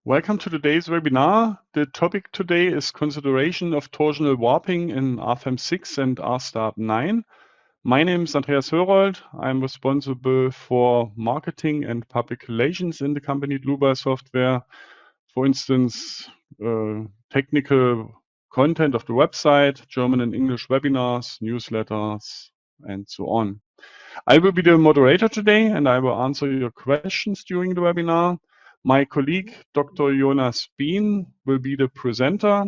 Welcome to today's webinar. The topic today is consideration of torsional warping in Rfem 6 and Rstab 9. My name is Andreas Hörold. I'm responsible for marketing and public relations in the company Dlubal Software. For instance, technical content of the website, German and English webinars, newsletters, and so on. I will be the moderator today and I will answer your questions during the webinar. My colleague, Dr. Jonas Bien, will be the presenter.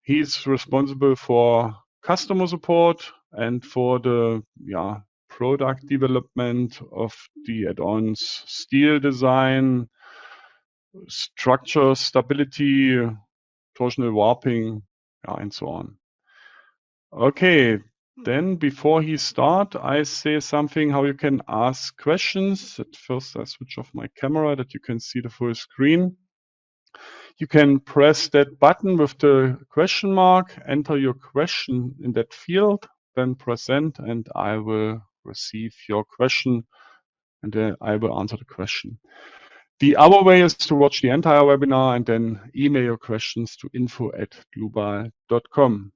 He's responsible for customer support and for the product development of the add-ons, steel design, structure, stability, torsional warping, and so on. Okay, then before he starts, I say something how you can ask questions. At first, I switch off my camera that you can see the full screen. You can press that button with the question mark, enter your question in that field, then press send, and I will receive your question, and then I will answer the question. The other way is to watch the entire webinar and then email your questions to info@dlubal.com.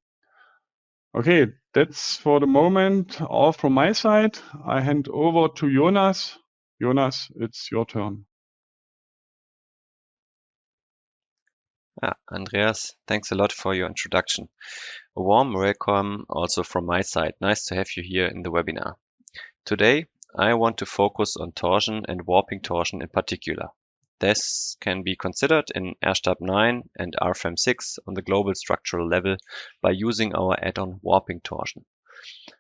Okay, that's for the moment all from my side. I hand over to Jonas. Jonas, it's your turn. Andreas, thanks a lot for your introduction. A warm welcome also from my side. Nice to have you here in the webinar. Today, I want to focus on torsion and warping torsion in particular. This can be considered in Rstab 9 and Rfem 6 on the global structural level by using our add-on warping torsion.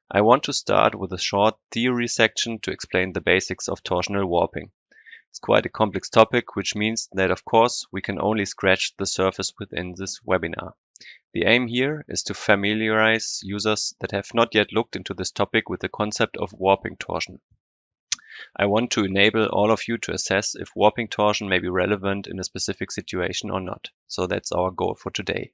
I want to start with a short theory section to explain the basics of torsional warping. It's quite a complex topic, which means that, of course, we can only scratch the surface within this webinar. The aim here is to familiarize users that have not yet looked into this topic with the concept of warping torsion. I want to enable all of you to assess if warping torsion may be relevant in a specific situation or not. So that's our goal for today.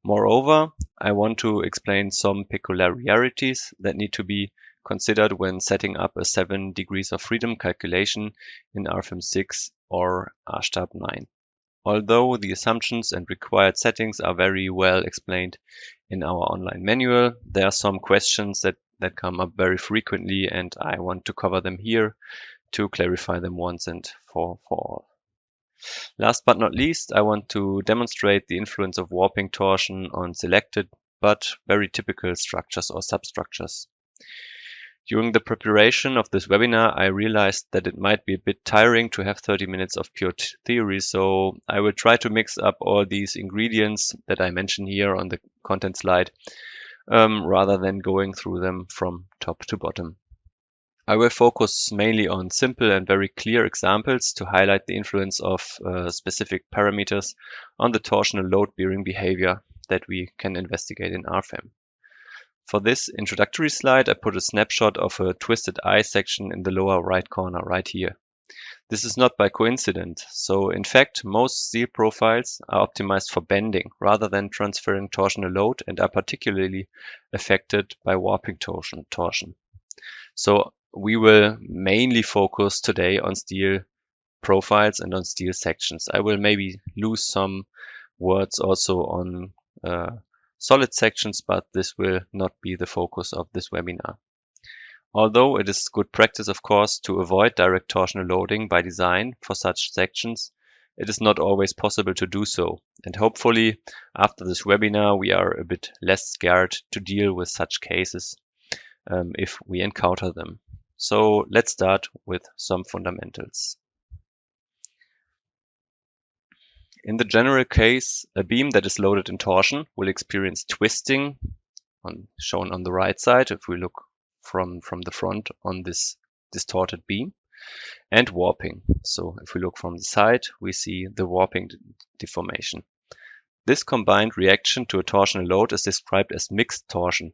Moreover, I want to explain some peculiarities that need to be considered when setting up a 7 degrees of freedom calculation in Rfem 6 or Rstab 9. Although the assumptions and required settings are very well explained in our online manual, there are some questions that come up very frequently, and I want to cover them here to clarify them once and for all. Last but not least, I want to demonstrate the influence of warping torsion on selected but very typical structures or substructures. During the preparation of this webinar, I realized that it might be a bit tiring to have 30 minutes of pure theory, so I will try to mix up all these ingredients that I mention here on the content slide, rather than going through them from top to bottom. I will focus mainly on simple and very clear examples to highlight the influence of specific parameters on the torsional load-bearing behavior that we can investigate in Rfem. For this introductory slide, I put a snapshot of a twisted eye section in the lower right corner right here. This is not by coincidence. So in fact, most steel profiles are optimized for bending rather than transferring torsional load and are particularly affected by warping torsion. So we will mainly focus today on steel profiles and on steel sections. I will maybe lose some words also on solid sections, but this will not be the focus of this webinar. Although it is good practice, of course, to avoid direct torsional loading by design for such sections, it is not always possible to do so. And hopefully, after this webinar, we are a bit less scared to deal with such cases if we encounter them. So let's start with some fundamentals. In the general case, a beam that is loaded in torsion will experience twisting, shown on the right side if we look from the front on this distorted beam, and warping. So if we look from the side, we see the warping deformation. This combined reaction to a torsional load is described as mixed torsion.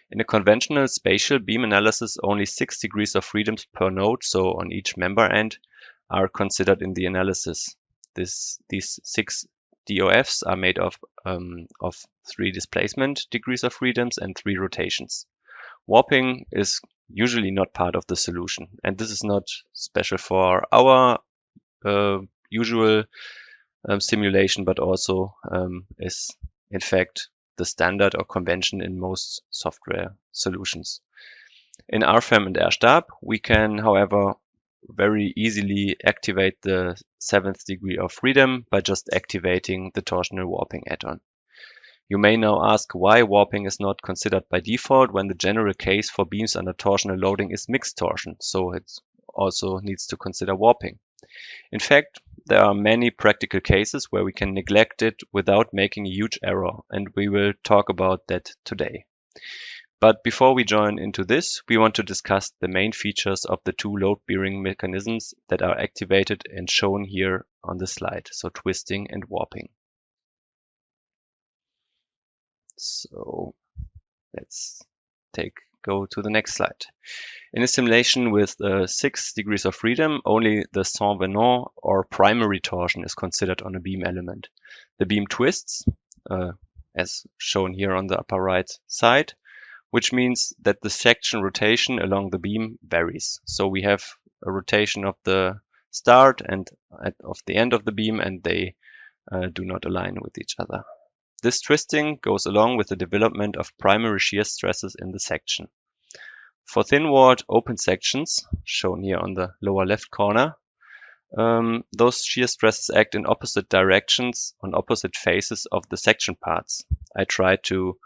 In a conventional spatial beam analysis, only 6 degrees of freedom per node, so on each member end, are considered in the analysis. These 6 DOFs are made of 3 displacement degrees of freedoms and 3 rotations. Warping is usually not part of the solution, and this is not special for our usual simulation, but also is in fact the standard or convention in most software solutions. In Rfem and Rstab, we can, however, very easily activate the 7th degree of freedom by just activating the torsional warping add-on. You may now ask why warping is not considered by default when the general case for beams under torsional loading is mixed torsion, so it also needs to consider warping. In fact, there are many practical cases where we can neglect it without making a huge error, and we will talk about that today. But before we join into this, we want to discuss the main features of the two load-bearing mechanisms that are activated and shown here on the slide, so twisting and warping. So let's go to the next slide. In a simulation with 6 degrees of freedom, only the sans venant or primary torsion is considered on a beam element. The beam twists, as shown here on the upper right side, which means that the section rotation along the beam varies. So we have a rotation of the start and of the end of the beam, and they do not align with each other. This twisting goes along with the development of primary shear stresses in the section. For thin-walled open sections, shown here on the lower left corner, those shear stresses act in opposite directions on opposite faces of the section parts. I try to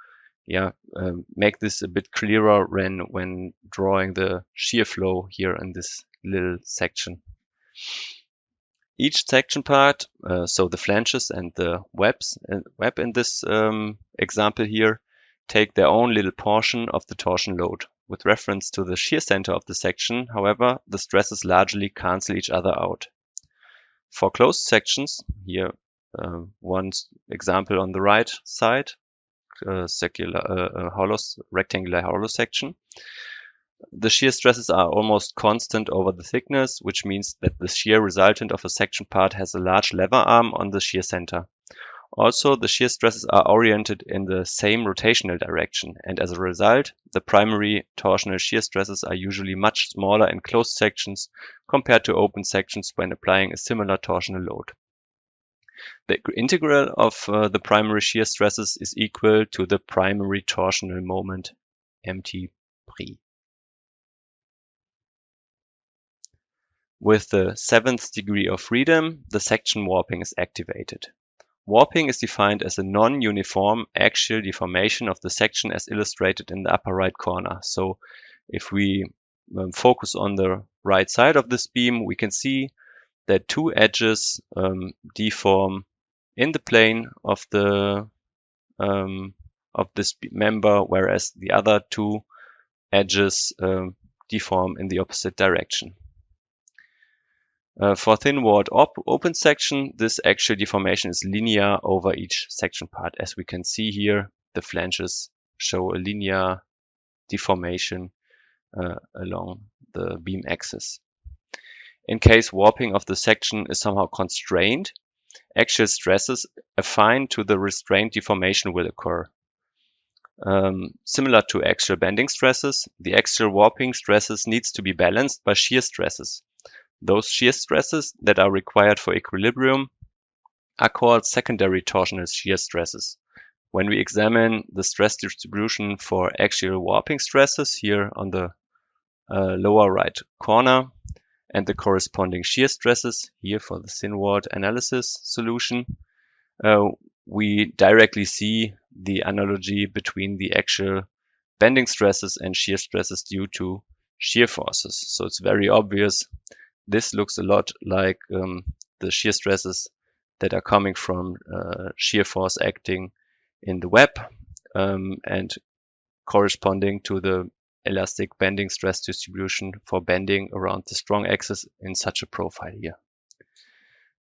make this a bit clearer when drawing the shear flow here in this little section. Each section part, so the flanges and the web in this example here, take their own little portion of the torsion load. With reference to the shear center of the section, however, the stresses largely cancel each other out. For closed sections, here one example on the right side, rectangular hollow section, the shear stresses are almost constant over the thickness, which means that the shear resultant of a section part has a large lever arm on the shear center. Also, the shear stresses are oriented in the same rotational direction, and as a result, the primary torsional shear stresses are usually much smaller in closed sections compared to open sections when applying a similar torsional load. The integral of the primary shear stresses is equal to the primary torsional moment, mt pre. With the 7th degree of freedom, the section warping is activated. Warping is defined as a non-uniform axial deformation of the section as illustrated in the upper right corner. So if we focus on the right side of this beam, we can see that two edges deform in the plane of this member, whereas the other two edges deform in the opposite direction. For thin-walled open section, this axial deformation is linear over each section part. As we can see here, the flanges show a linear deformation along the beam axis. In case warping of the section is somehow constrained, axial stresses affine to the restrained deformation will occur. Similar to axial bending stresses, the axial warping stresses needs to be balanced by shear stresses. Those shear stresses that are required for equilibrium are called secondary torsional shear stresses. When we examine the stress distribution for axial warping stresses here on the lower right corner and the corresponding shear stresses here for the thin-walled analysis solution, we directly see the analogy between the axial bending stresses and shear stresses due to shear forces. So it's very obvious. This looks a lot like the shear stresses that are coming from shear force acting in the web and corresponding to the elastic bending stress distribution for bending around the strong axis in such a profile here.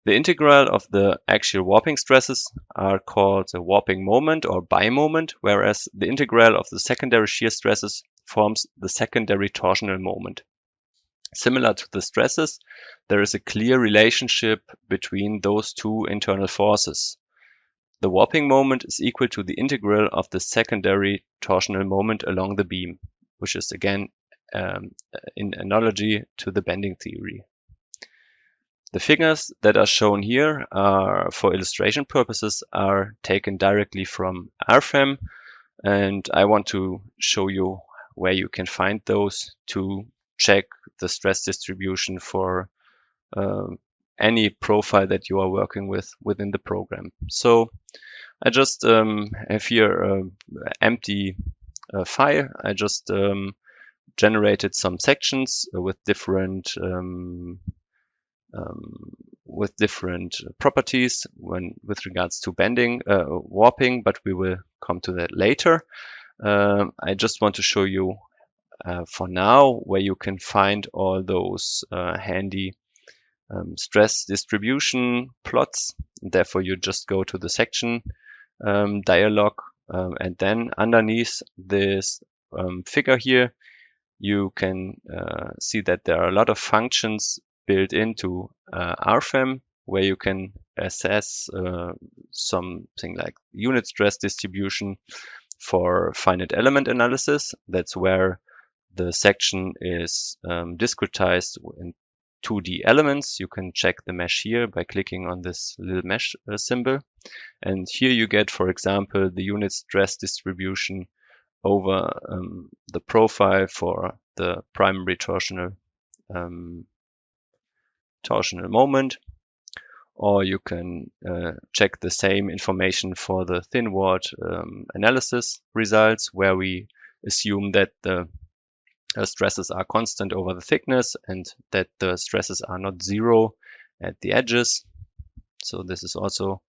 The integral of the axial warping stresses are called the warping moment or bi-moment, whereas the integral of the secondary shear stresses forms the secondary torsional moment. Similar to the stresses, there is a clear relationship between those two internal forces. The warping moment is equal to the integral of the secondary torsional moment along the beam, which is again in analogy to the bending theory. The figures that are shown here are, for illustration purposes, are taken directly from Rfem, and I want to show you where you can find those to check the stress distribution for any profile that you are working with within the program. So I just have here an empty file. I just generated some sections with different properties with regards to bending, warping, but we will come to that later. I just want to show you for now where you can find all those handy stress distribution plots. Therefore, you just go to the section dialog, and then underneath this figure here, you can see that there are a lot of functions built into Rfem, where you can assess something like unit stress distribution for finite element analysis. That's where the section is discretized in 2D elements. You can check the mesh here by clicking on this little mesh symbol. And here you get, for example, the unit stress distribution over the profile for the primary torsional moment. Or you can check the same information for the thin wall analysis results, where we assume that the stresses are constant over the thickness and that the stresses are not zero at the edges. So this is also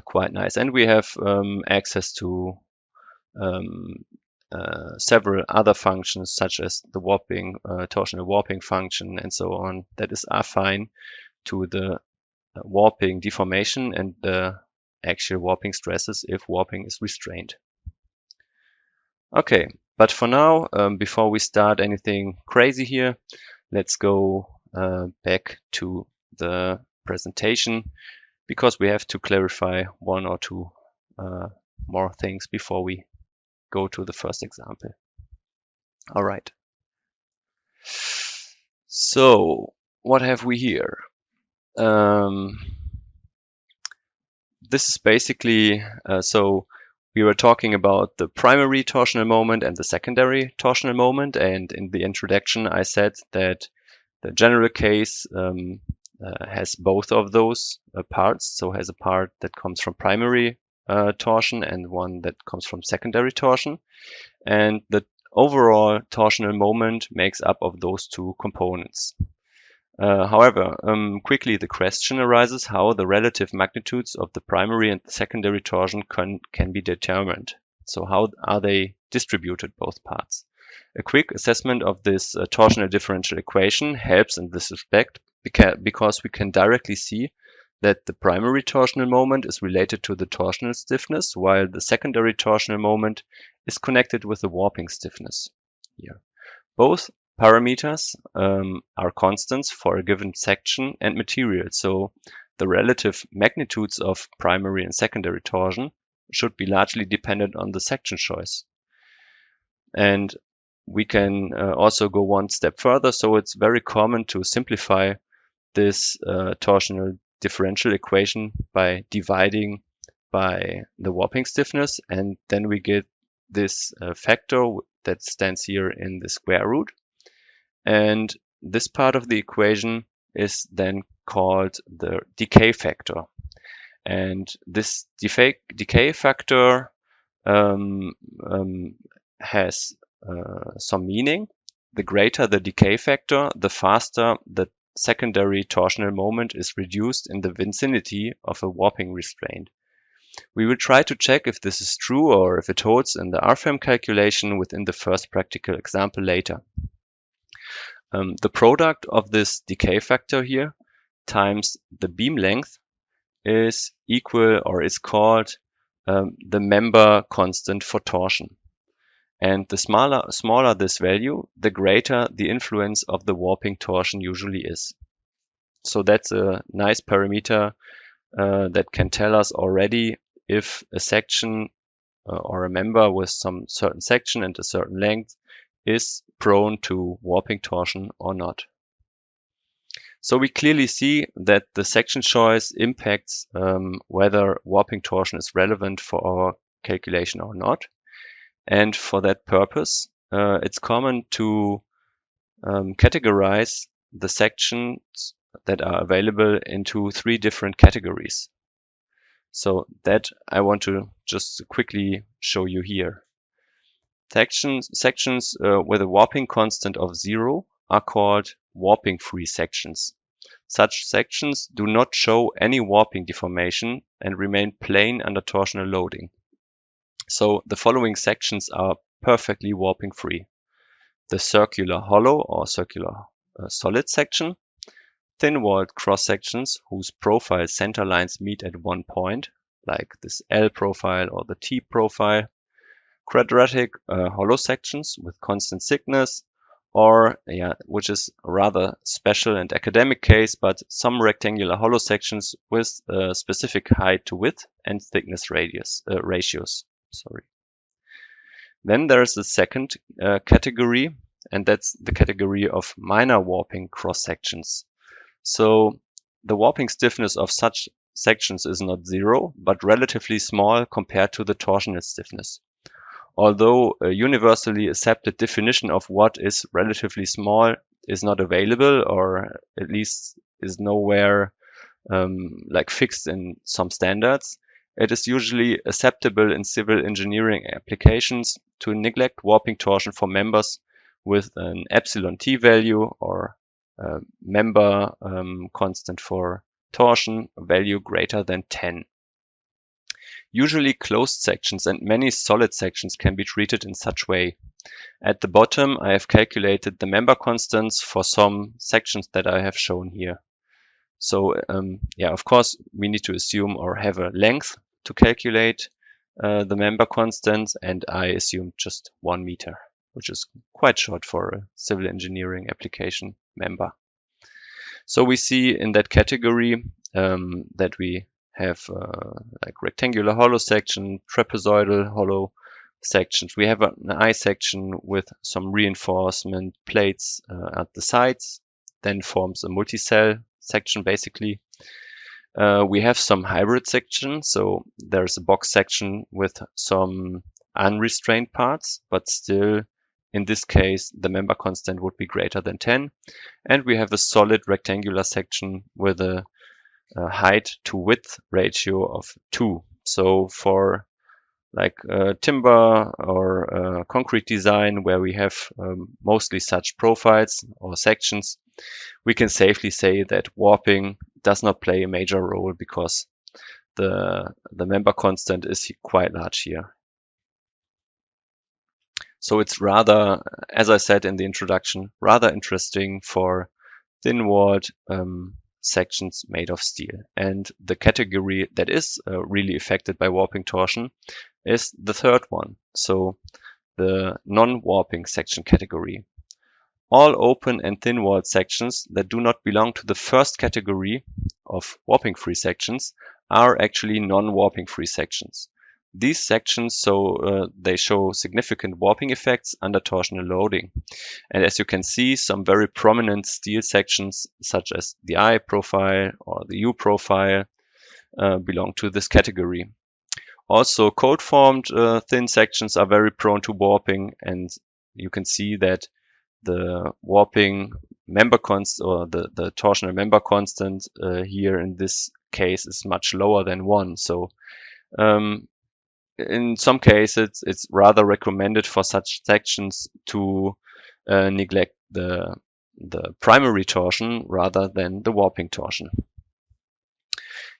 quite nice. And we have access to several other functions, such as the warping, torsional warping function, and so on, that is affine to the warping deformation and the actual warping stresses if warping is restrained. Okay, but for now, before we start anything crazy here, let's go back to the presentation, because we have to clarify one or two more things before we go to the first example. All right. So what have we here? This is basically, so we were talking about the primary torsional moment and the secondary torsional moment. And in the introduction, I said that the general case has both of those parts. So has a part that comes from primary torsion and one that comes from secondary torsion. And the overall torsional moment makes up of those two components. However, quickly the question arises how the relative magnitudes of the primary and the secondary torsion can be determined. So how are they distributed, both parts? A quick assessment of this torsional differential equation helps in this respect, because we can directly see that the primary torsional moment is related to the torsional stiffness, while the secondary torsional moment is connected with the warping stiffness here. Both parameters are constants for a given section and material, so the relative magnitudes of primary and secondary torsion should be largely dependent on the section choice. And we can also go one step further, so it's very common to simplify this torsional differential equation by dividing by the warping stiffness, and then we get this factor that stands here in the square root. And this part of the equation is then called the decay factor. And this decay factor has some meaning. The greater the decay factor, the faster the secondary torsional moment is reduced in the vicinity of a warping restraint. We will try to check if this is true or if it holds in the Rfem calculation within the first practical example later. The product of this decay factor here times the beam length is equal, or is called the member constant for torsion. And the smaller this value, the greater the influence of the warping torsion usually is. So that's a nice parameter that can tell us already if a section or a member with some certain section and a certain length is prone to warping torsion or not. So we clearly see that the section choice impacts whether warping torsion is relevant for our calculation or not. And for that purpose, it's common to categorize the sections that are available into 3 different categories. So that I want to just quickly show you here. Sections with a warping constant of 0 are called warping-free sections. Such sections do not show any warping deformation and remain plain under torsional loading. So the following sections are perfectly warping-free: the circular hollow or circular solid section, thin-walled cross-sections whose profile center lines meet at one point, like this L profile or the T profile, quadratic hollow sections with constant thickness, or which is a rather special and academic case, but some rectangular hollow sections with specific height to width and thickness ratios. Then there is the second category, and that's the category of minor warping cross sections. So the warping stiffness of such sections is not 0, but relatively small compared to the torsional stiffness. Although a universally accepted definition of what is relatively small is not available, or at least is nowhere like fixed in some standards, it is usually acceptable in civil engineering applications to neglect warping torsion for members with an epsilon t value or member constant for torsion value greater than 10. Usually closed sections and many solid sections can be treated in such way. At the bottom, I have calculated the member constants for some sections that I have shown here. So of course, we need to assume or have a length to calculate the member constants, and I assumed just 1 meter, which is quite short for a civil engineering application member. So we see in that category that we have like rectangular hollow section, trapezoidal hollow sections. We have an I section with some reinforcement plates at the sides, then forms a multi-cell section basically. We have some hybrid sections, so there's a box section with some unrestrained parts, but still in this case the member constant would be greater than 10. And we have a solid rectangular section with a height to width ratio of 2. So for like timber or concrete design, where we have mostly such profiles or sections, we can safely say that warping does not play a major role because the member constant is quite large here. So it's rather, as I said in the introduction, rather interesting for thin-walled sections made of steel. And the category that is really affected by warping torsion is the third one, so the non-warping section category. All open and thin-walled sections that do not belong to the first category of warping-free sections are actually non-warping-free sections. These sections they show significant warping effects under torsional loading. And as you can see, some very prominent steel sections, such as the I profile or the U profile, belong to this category. Also, cold-formed thin sections are very prone to warping, and you can see that the warping member constant, or the torsional member constant here in this case, is much lower than 1. So in some cases, it's rather recommended for such sections to neglect the primary torsion rather than the warping torsion.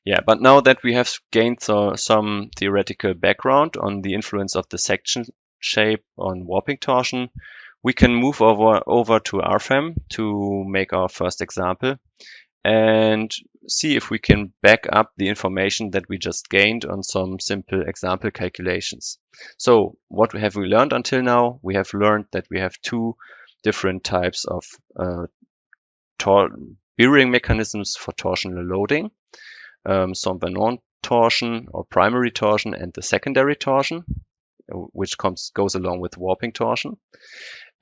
Yeah, but now that we have gained some theoretical background on the influence of the section shape on warping torsion, we can move over to Rfem to make our first example and see if we can back up the information that we just gained on some simple example calculations. So what have we learned until now? We have learned that we have 2 different types of bearing mechanisms for torsional loading. Some non-torsion or primary torsion and the secondary torsion, which goes along with warping torsion.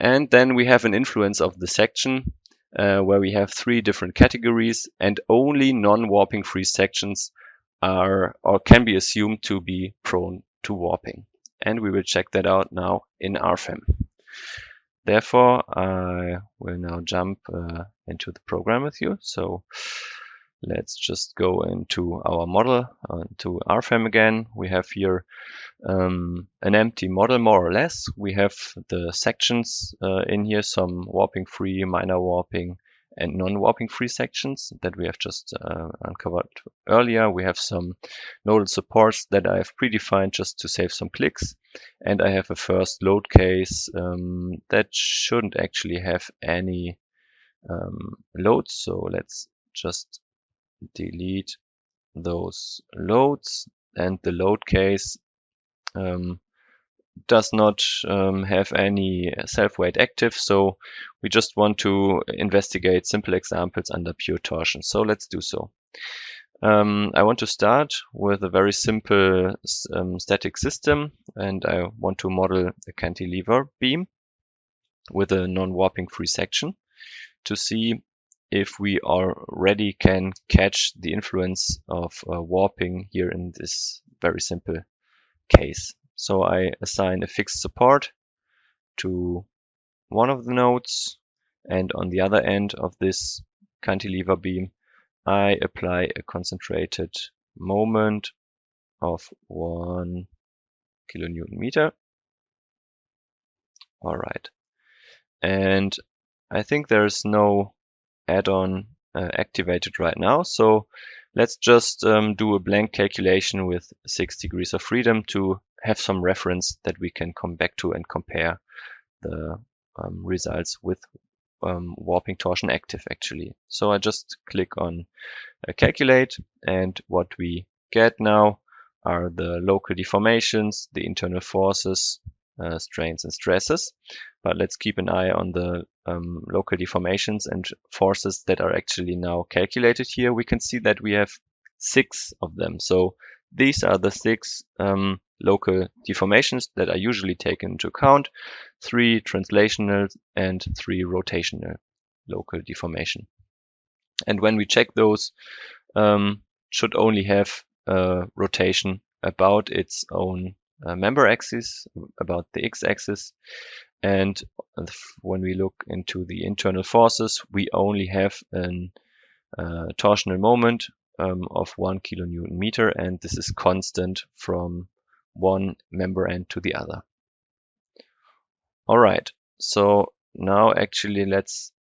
And then we have an influence of the section where we have 3 different categories, and only non-warping free sections are or can be assumed to be prone to warping. And we will check that out now in Rfem. Therefore, I will now jump into the program with you. So let's just go into our model, to Rfem again. We have here an empty model, more or less. We have the sections in here, some warping free, minor warping, and non-warping free sections that we have just uncovered earlier. We have some nodal supports that I have predefined just to save some clicks. And I have a first load case that shouldn't actually have any loads. So let's just delete those loads, and the load case does not have any self-weight active, so we just want to investigate simple examples under pure torsion. So let's do so. I want to start with a very simple static system, and I want to model a cantilever beam with a non-warping free section to see if we already can catch the influence of warping here in this very simple case. So I assign a fixed support to one of the nodes, and on the other end of this cantilever beam, I apply a concentrated moment of 1 kilonewton meter. All right. And I think there's no add-on activated right now. So let's just do a blank calculation with 6 degrees of freedom to have some reference that we can come back to and compare the results with warping torsion active actually. So I just click on calculate, and what we get now are the local deformations, the internal forces, strains and stresses. But let's keep an eye on the local deformations and forces that are actually now calculated here. We can see that we have 6 of them. So these are the 6 local deformations that are usually taken into account: 3 translational and 3 rotational local deformation. And when we check those, should only have rotation about its own member axis, about the x-axis. And when we look into the internal forces, we only have a torsional moment of 1 kilonewton meter, and this is constant from one member end to the other. All right, so now actually let's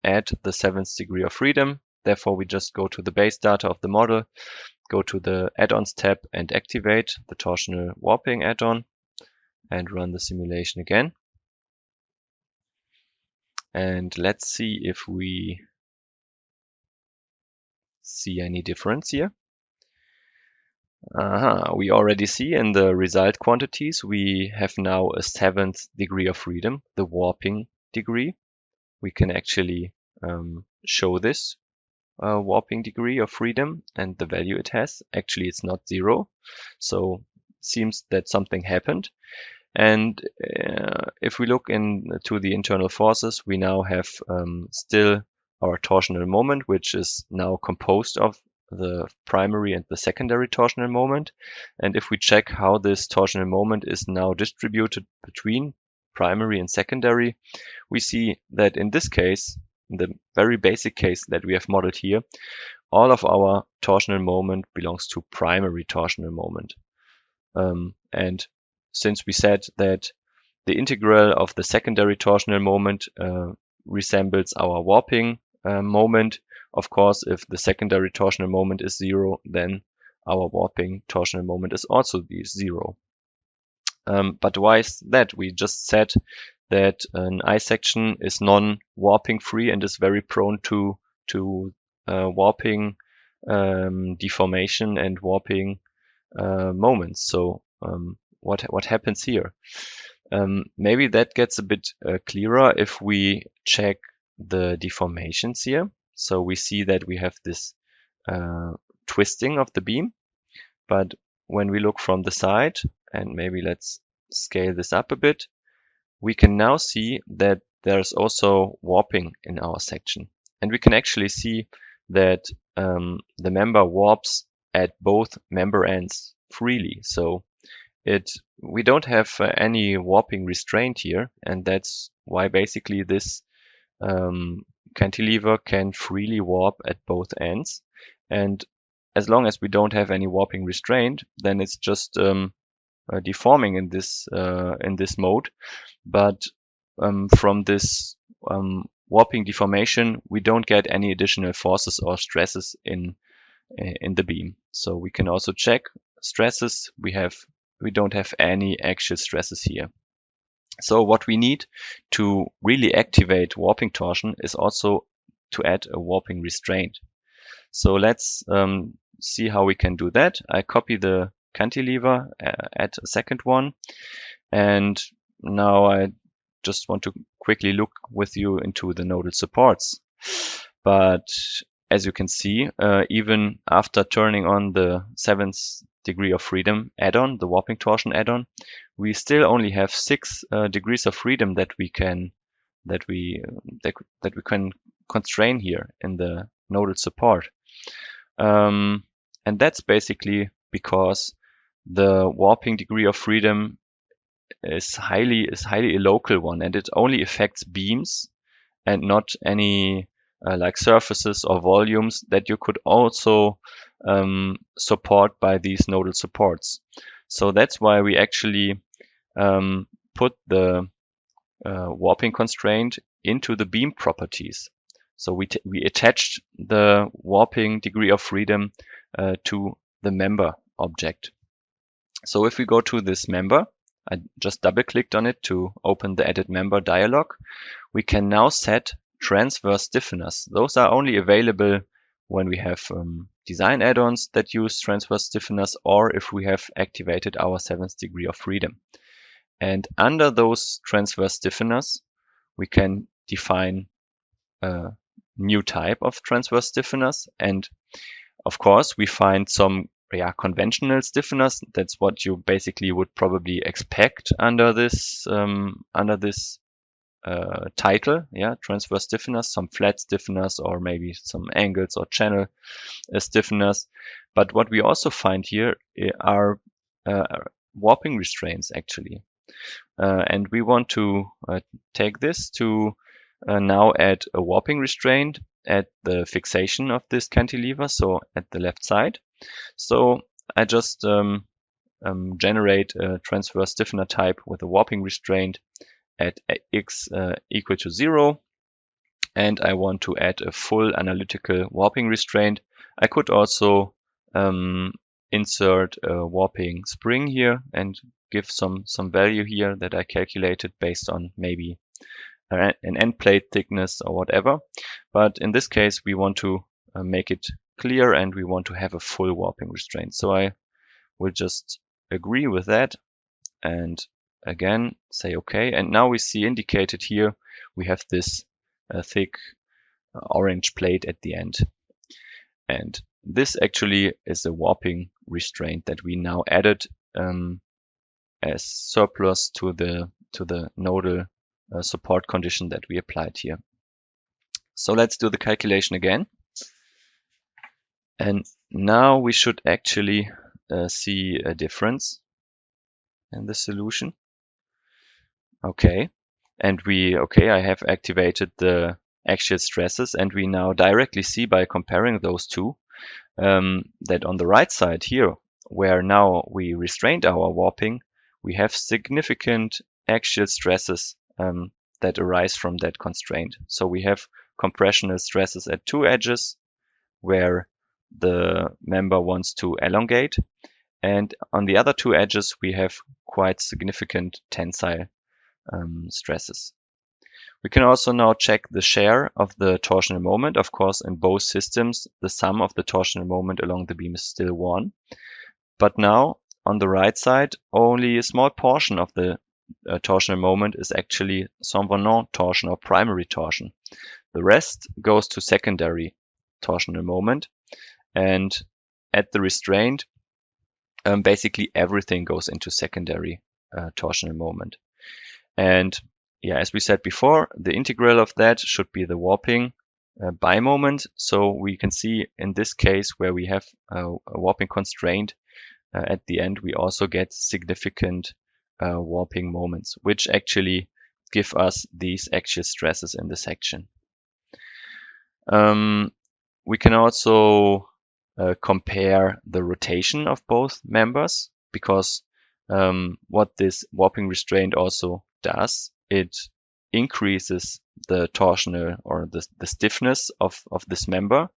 add the 7th degree of freedom. Therefore, we just go to the base data of the model, go to the add-ons tab and activate the torsional warping add-on and run the simulation again. And let's see if we see any difference here. We already see in the result quantities, we have now a 7th degree of freedom, the warping degree. We can actually show this warping degree of freedom and the value it has. Actually, it's not 0, so it seems that something happened. And if we look into the internal forces, we now have still our torsional moment, which is now composed of the primary and the secondary torsional moment. And if we check how this torsional moment is now distributed between primary and secondary, we see that in this case, in the very basic case that we have modeled here, all of our torsional moment belongs to primary torsional moment. And since we said that the integral of the secondary torsional moment resembles our warping moment, of course, if the secondary torsional moment is 0, then our warping torsional moment is also 0. But why is that? We just said that an I section is non-warping free and is very prone to warping deformation and warping moments. So what happens here? Maybe that gets a bit clearer if we check the deformations here. So we see that we have this twisting of the beam, but when we look from the side, and maybe let's scale this up a bit, we can now see that there's also warping in our section. And we can actually see that the member warps at both member ends freely. So we don't have any warping restraint here, and that's why basically this cantilever can freely warp at both ends. And as long as we don't have any warping restraint, then it's just deforming in this mode. But from this warping deformation, we don't get any additional forces or stresses in the beam. So we can also check stresses. We don't have any actual stresses here. So what we need to really activate warping torsion is also to add a warping restraint. So let's see how we can do that. I copy the cantilever, add a second one, and now I just want to quickly look with you into the nodal supports. But as you can see, even after turning on the 7th degree of freedom add-on, the warping torsion add-on, we still only have 6 degrees of freedom that we can constrain here in the nodal support. And that's basically because the warping degree of freedom is highly a local one, and it only affects beams and not any like surfaces or volumes that you could also support by these nodal supports. So that's why we actually put the warping constraint into the beam properties. So we attached the warping degree of freedom to the member object. So if we go to this member, I just double-clicked on it to open the Edit Member dialog, we can now set transverse stiffeners. Those are only available when we have design add-ons that use transverse stiffeners, or if we have activated our 7th degree of freedom. And under those transverse stiffeners, we can define a new type of transverse stiffeners. And of course, we find some conventional stiffeners. That's what you basically would probably expect under this title, transverse stiffeners, some flat stiffeners, or maybe some angles or channel stiffeners. But what we also find here are warping restraints actually. And we want to take this to now add a warping restraint at the fixation of this cantilever, so at the left side. So I just generate a transverse stiffener type with a warping restraint at x equal to 0, and I want to add a full analytical warping restraint. I could also insert a warping spring here and give some value here that I calculated based on maybe an end plate thickness or whatever. But in this case, we want to make it clear, and we want to have a full warping restraint. So I will just agree with that and again say OK. And now we see indicated here we have this thick orange plate at the end. And this actually is a warping restraint that we now added as surplus to the nodal support condition that we applied here. So let's do the calculation again. And now we should actually see a difference in the solution. Okay. And I have activated the axial stresses, and we now directly see by comparing those two that on the right side here, where now we restrained our warping, we have significant axial stresses that arise from that constraint. So we have compressional stresses at two edges where the member wants to elongate, and on the other two edges we have quite significant tensile stresses. We can also now check the share of the torsional moment. Of course, in both systems, the sum of the torsional moment along the beam is still 1. But now, on the right side, only a small portion of the torsional moment is actually sans venant torsion or primary torsion. The rest goes to secondary torsional moment. And at the restraint, basically everything goes into secondary torsional moment. And yeah, as we said before, the integral of that should be the warping by moment. So we can see in this case where we have a warping constraint at the end, we also get significant warping moments, which actually give us these axial stresses in the section. We can also compare the rotation of both members, because what this warping restraint also does, it increases the torsional or the stiffness of this member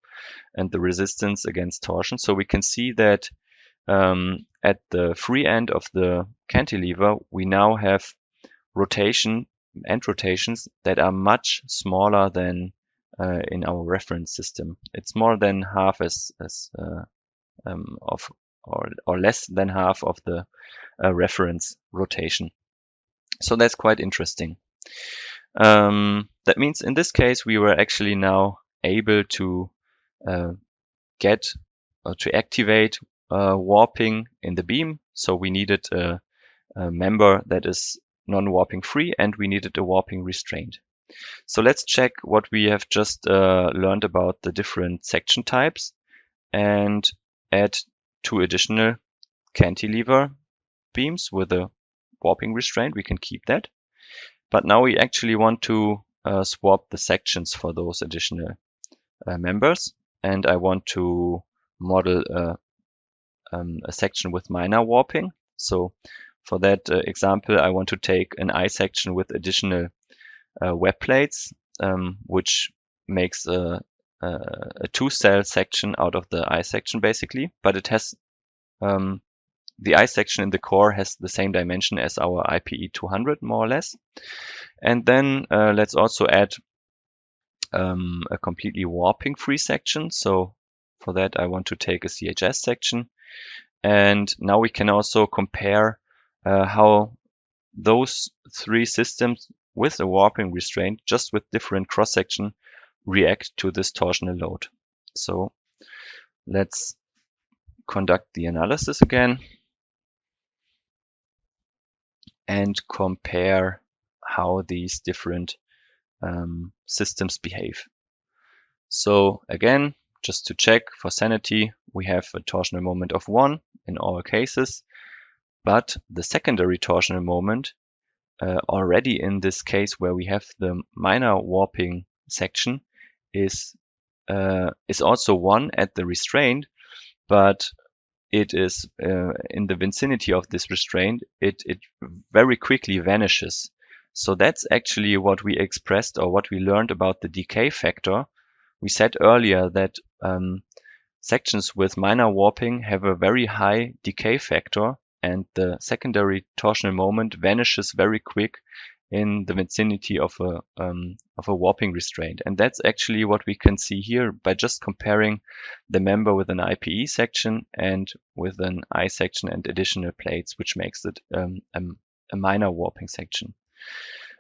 and the resistance against torsion. So we can see that at the free end of the cantilever, we now have end rotations that are much smaller than in our reference system. It's more than half or less than half of the reference rotation. So that's quite interesting. That means in this case, we were actually now able to get or to activate warping in the beam. So we needed a member that is non-warping free, and we needed a warping restraint. So let's check what we have just learned about the different section types and add 2 additional cantilever beams with a warping restraint. We can keep that. But now we actually want to swap the sections for those additional members. And I want to model a section with minor warping. So for that example, I want to take an I section with additional web plates, which makes a 2-cell section out of the I section basically, but it has the I section in the core has the same dimension as our IPE 200 more or less. And then let's also add a completely warping free section. So for that I want to take a CHS section, and now we can also compare how those 3 systems with a warping restraint, just with different cross-section, react to this torsional load. So let's conduct the analysis again and compare how these different systems behave. So again, just to check for sanity, we have a torsional moment of 1 in all cases, but the secondary torsional moment already in this case where we have the minor warping section is also 1 at the restraint, but it is in the vicinity of this restraint, it very quickly vanishes. So that's actually what we expressed or what we learned about the decay factor. We said earlier that sections with minor warping have a very high decay factor, and the secondary torsional moment vanishes very quick in the vicinity of a warping restraint. And that's actually what we can see here by just comparing the member with an IPE section and with an I section and additional plates, which makes it a minor warping section.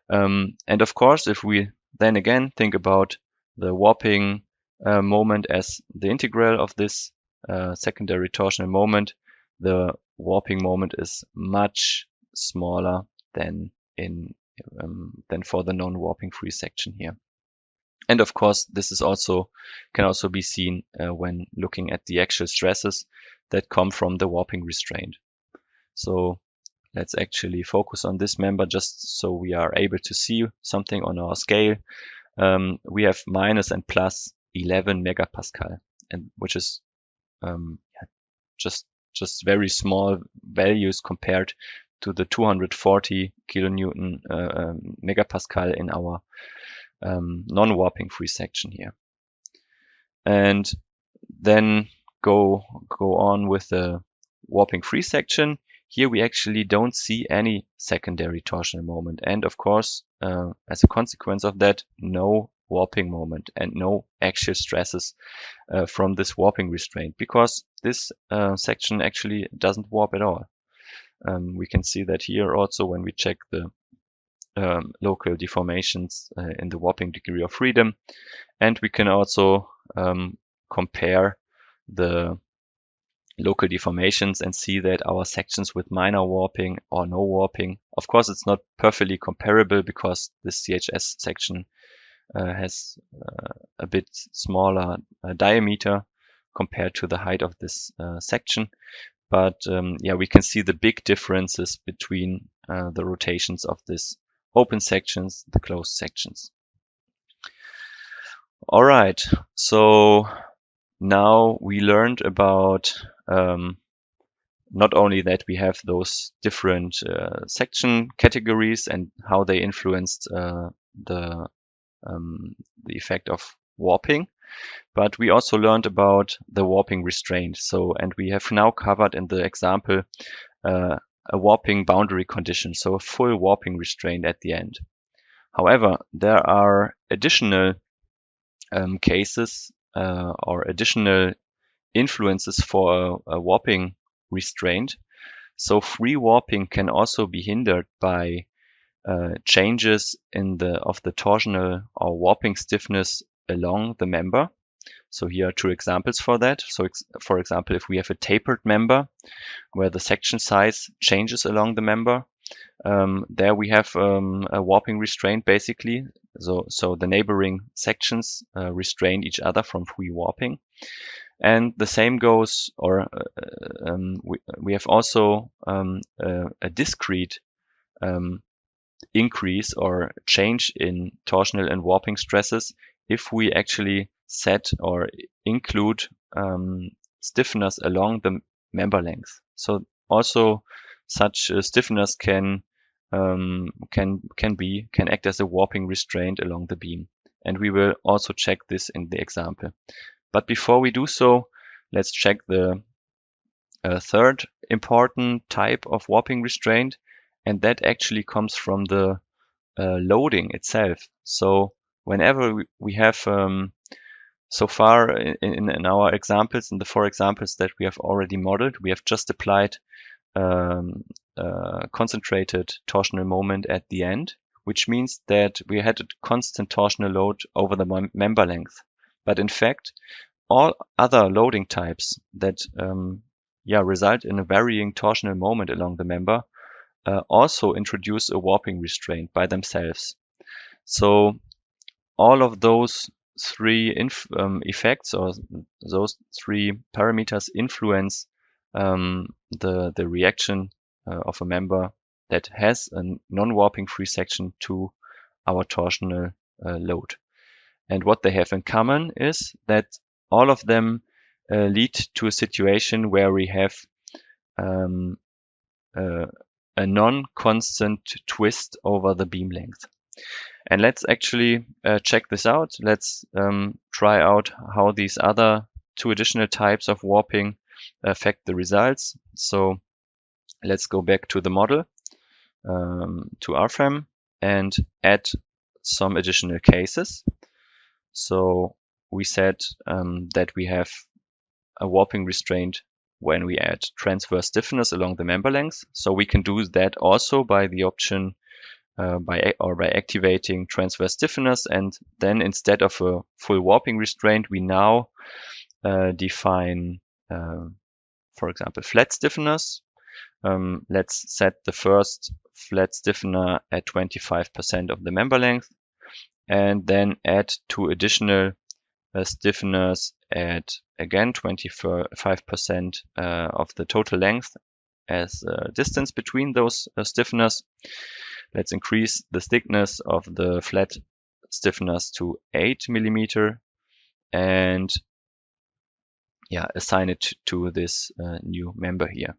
And of course, if we then again think about the warping moment as the integral of this secondary torsional moment, the warping moment is much smaller than for the non-warping free section here. And of course, this is can also be seen when looking at the actual stresses that come from the warping restraint. So let's actually focus on this member just so we are able to see something on our scale. We have minus and plus 11 megapascal, and which is just very small values compared to the 240 kilonewton megapascal in our non-warping free section here. And then go on with the warping free section. Here we actually don't see any secondary torsional moment, and of course, as a consequence of that, no warping moment and no axial stresses from this warping restraint, because this section actually doesn't warp at all. We can see that here also when we check the local deformations in the warping degree of freedom, and we can also compare the local deformations and see that our sections with minor warping or no warping, of course it's not perfectly comparable because this CHS section has a bit smaller diameter compared to the height of this section. But yeah, we can see the big differences between the rotations of this open sections, the closed sections. All right, so now we learned about not only that we have those different section categories and how they influenced the effect of warping, but we also learned about the warping restraint. So, and we have now covered in the example a warping boundary condition, so a full warping restraint at the end. However, there are additional cases or additional influences for a warping restraint. So free warping can also be hindered by changes in the torsional or warping stiffness along the member. So here are two examples for that. So for example, if we have a tapered member where the section size changes along the member, there we have a warping restraint basically. So the neighboring sections restrain each other from free warping. And the same goes, or we have also a discrete increase or change in torsional and warping stresses if we actually set or include stiffeners along the member length. So also such stiffeners can act as a warping restraint along the beam, and we will also check this in the example. But before we do so, let's check the third important type of warping restraint, and that actually comes from the loading itself. So whenever we have, so far in our examples, in the 4 examples that we have already modeled, we have just applied concentrated torsional moment at the end, which means that we had a constant torsional load over the member length. But in fact, all other loading types that result in a varying torsional moment along the member also introduce a warping restraint by themselves. So all of those 3 effects or those 3 parameters influence the reaction of a member that has a non-warping free section to our torsional load. And what they have in common is that all of them lead to a situation where we have a non-constant twist over the beam length. And let's actually check this out. Let's try out how these other 2 additional types of warping affect the results. So let's go back to the model, to Rfem, and add some additional cases. So we said that we have a warping restraint when we add transverse stiffness along the member length. So we can do that also by the option by activating transverse stiffness, and then instead of a full warping restraint, we now define, for example, flat stiffeners. Let's set the first flat stiffener at 25% of the member length, and then add 2 additional stiffeners at, again, 25% of the total length as distance between those stiffeners. Let's increase the thickness of the flat stiffeners to 8 millimeter and assign it to this new member here.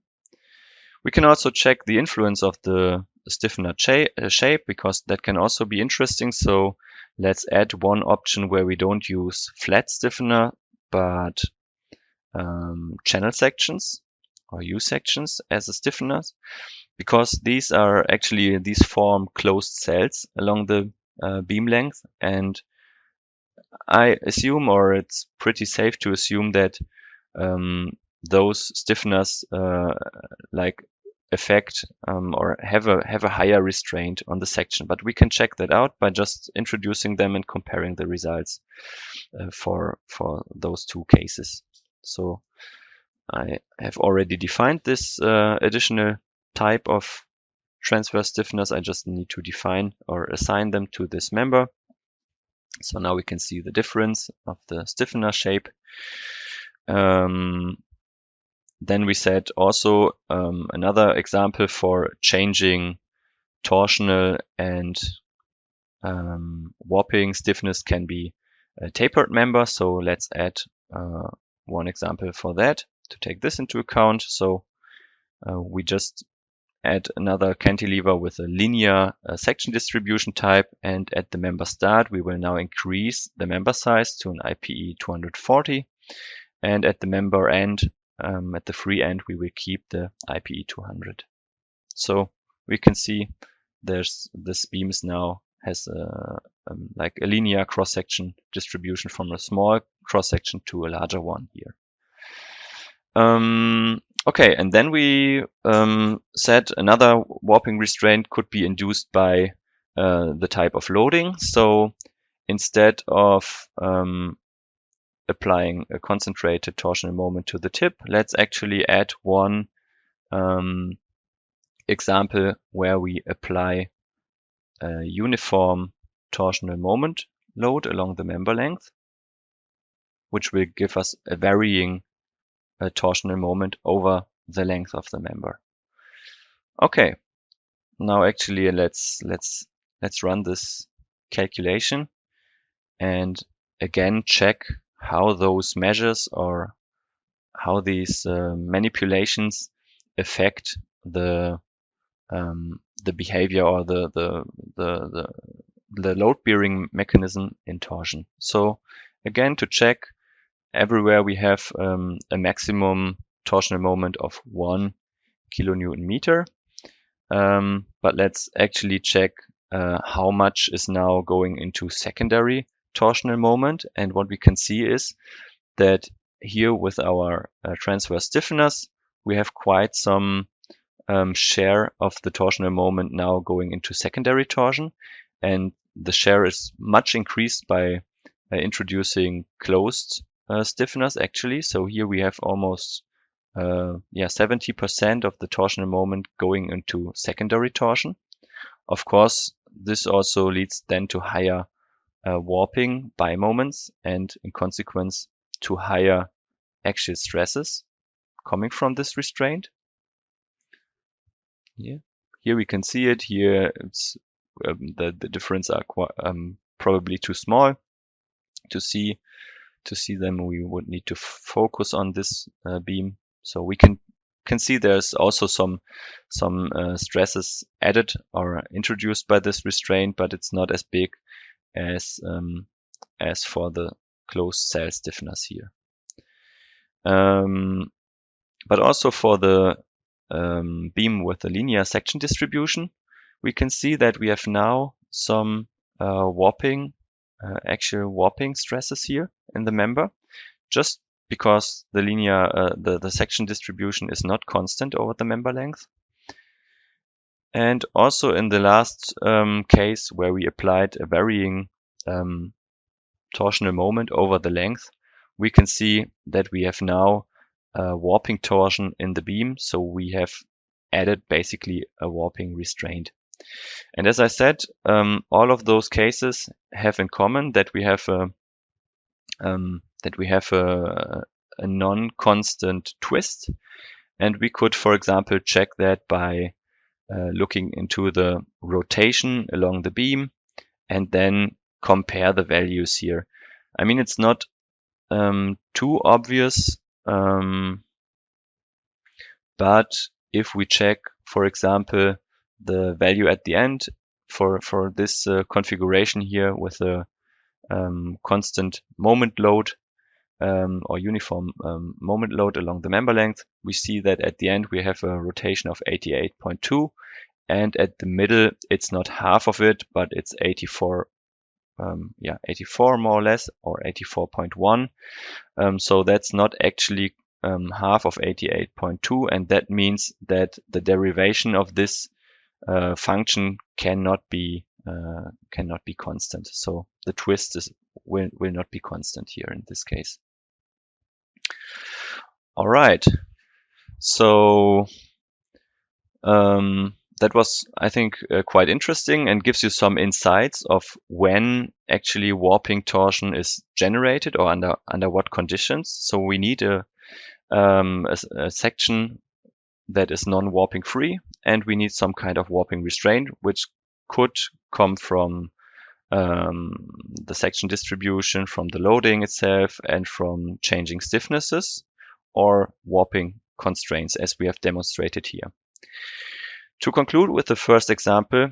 We can also check the influence of the stiffener shape, because that can also be interesting. So let's add one option where we don't use flat stiffener, but channel sections or U sections as a stiffeners, because these form closed cells along the beam length. And I assume, or it's pretty safe to assume, that those stiffeners affect or have a higher restraint on the section. But we can check that out by just introducing them and comparing the results for those 2 cases. So I have already defined this additional type of transverse stiffeners. I just need to define or assign them to this member. So now we can see the difference of the stiffener shape. Then we said also another example for changing torsional and warping stiffness can be a tapered member. So let's add one example for that to take this into account. So we just add another cantilever with a linear section distribution type, and at the member start we will now increase the member size to an IPE 240, and at the member end, at the free end, we will keep the IPE 200. So we can see this beam now has like a linear cross-section distribution from a small cross-section to a larger one here. Okay, and then we said another warping restraint could be induced by the type of loading. So instead of applying a concentrated torsional moment to the tip, let's actually add one example where we apply a uniform torsional moment load along the member length, which will give us a varying torsional moment over the length of the member. Okay, now actually let's run this calculation and again check how those measures or how these manipulations affect the behavior or the load-bearing mechanism in torsion. So again, to check, everywhere we have a maximum torsional moment of 1 kilonewton meter. But let's actually check how much is now going into secondary torsional moment. And what we can see is that here with our transverse stiffeners, we have quite some share of the torsional moment now going into secondary torsion. And the share is much increased by introducing closed stiffeners actually. So here we have almost 70% of the torsional moment going into secondary torsion. Of course, this also leads then to higher warping by moments and in consequence to higher axial stresses coming from this restraint. Here we can see it. Here it's the difference are probably too small to see them. We would need to focus on this beam. So we can see there's also some stresses added or introduced by this restraint, but it's not as big as for the closed cell stiffeners here. But also for the beam with a linear section distribution, we can see that we have now some actual warping stresses here in the member, just because the linear the section distribution is not constant over the member length. And also in the last case where we applied a varying torsional moment over the length, we can see that we have now warping torsion in the beam. So we have added basically a warping restraint. And as I said, all of those cases have in common that we have a non-constant twist. And we could, for example, check that by looking into the rotation along the beam and then compare the values here. I mean, it's not too obvious, but if we check, for example, the value at the end for this configuration here with a constant moment load or uniform moment load along the member length, we see that at the end we have a rotation of 88.2, and at the middle it's not half of it, but it's 84 more or less, or 84.1. So that's not actually half of 88.2, and that means that the derivation of this function cannot be constant. So the twist will not be constant here in this case. All right. So that was, I think, quite interesting and gives you some insights of when actually warping torsion is generated or under what conditions. So we need a section that is non-warping free, and we need some kind of warping restraint, which could come from the section distribution, from the loading itself, and from changing stiffnesses or warping constraints, as we have demonstrated here. To conclude with the first example,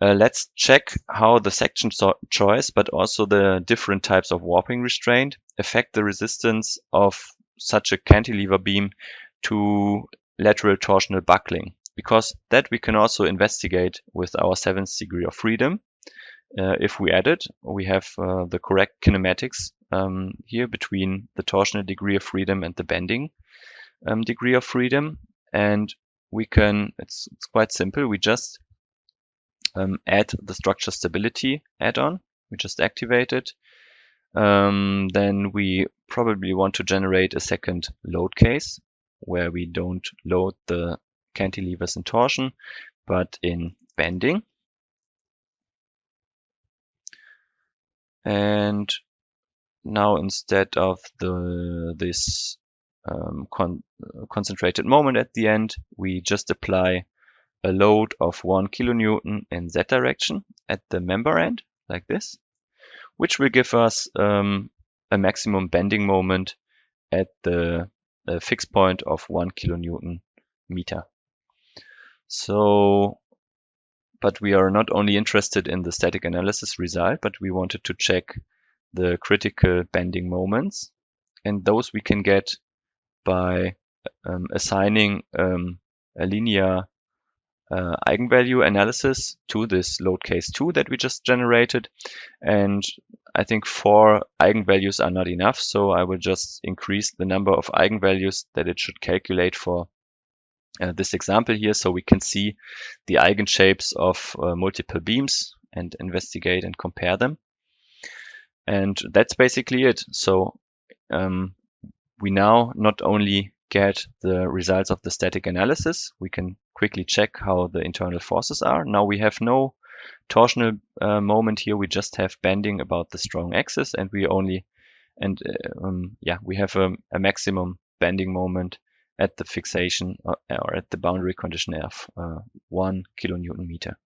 let's check how the section choice, but also the different types of warping restraint affect the resistance of such a cantilever beam to lateral torsional buckling, because that we can also investigate with our 7th degree of freedom. If we add it, we have the correct kinematics here between the torsional degree of freedom and the bending degree of freedom. And we can, it's quite simple, we just add the structure stability add-on. We just activate it. Then we probably want to generate a second load case where we don't load the cantilevers in torsion, but in bending. And now instead of this concentrated moment at the end, we just apply a load of 1 kilonewton in Z direction at the member end, like this, which will give us a maximum bending moment at the fixed point of 1 kilonewton meter. So, but we are not only interested in the static analysis result, but we wanted to check the critical bending moments, and those we can get by assigning a linear eigenvalue analysis to this load case 2 that we just generated. And I think 4 eigenvalues are not enough, so I will just increase the number of eigenvalues that it should calculate for this example here, so we can see the eigenshapes of multiple beams and investigate and compare them. And that's basically it. So we now not only get the results of the static analysis, we can quickly check how the internal forces are. Now we have no torsional moment here, we just have bending about the strong axis, and we only, we have a maximum bending moment at the fixation or at the boundary condition of 1 kilonewton meter.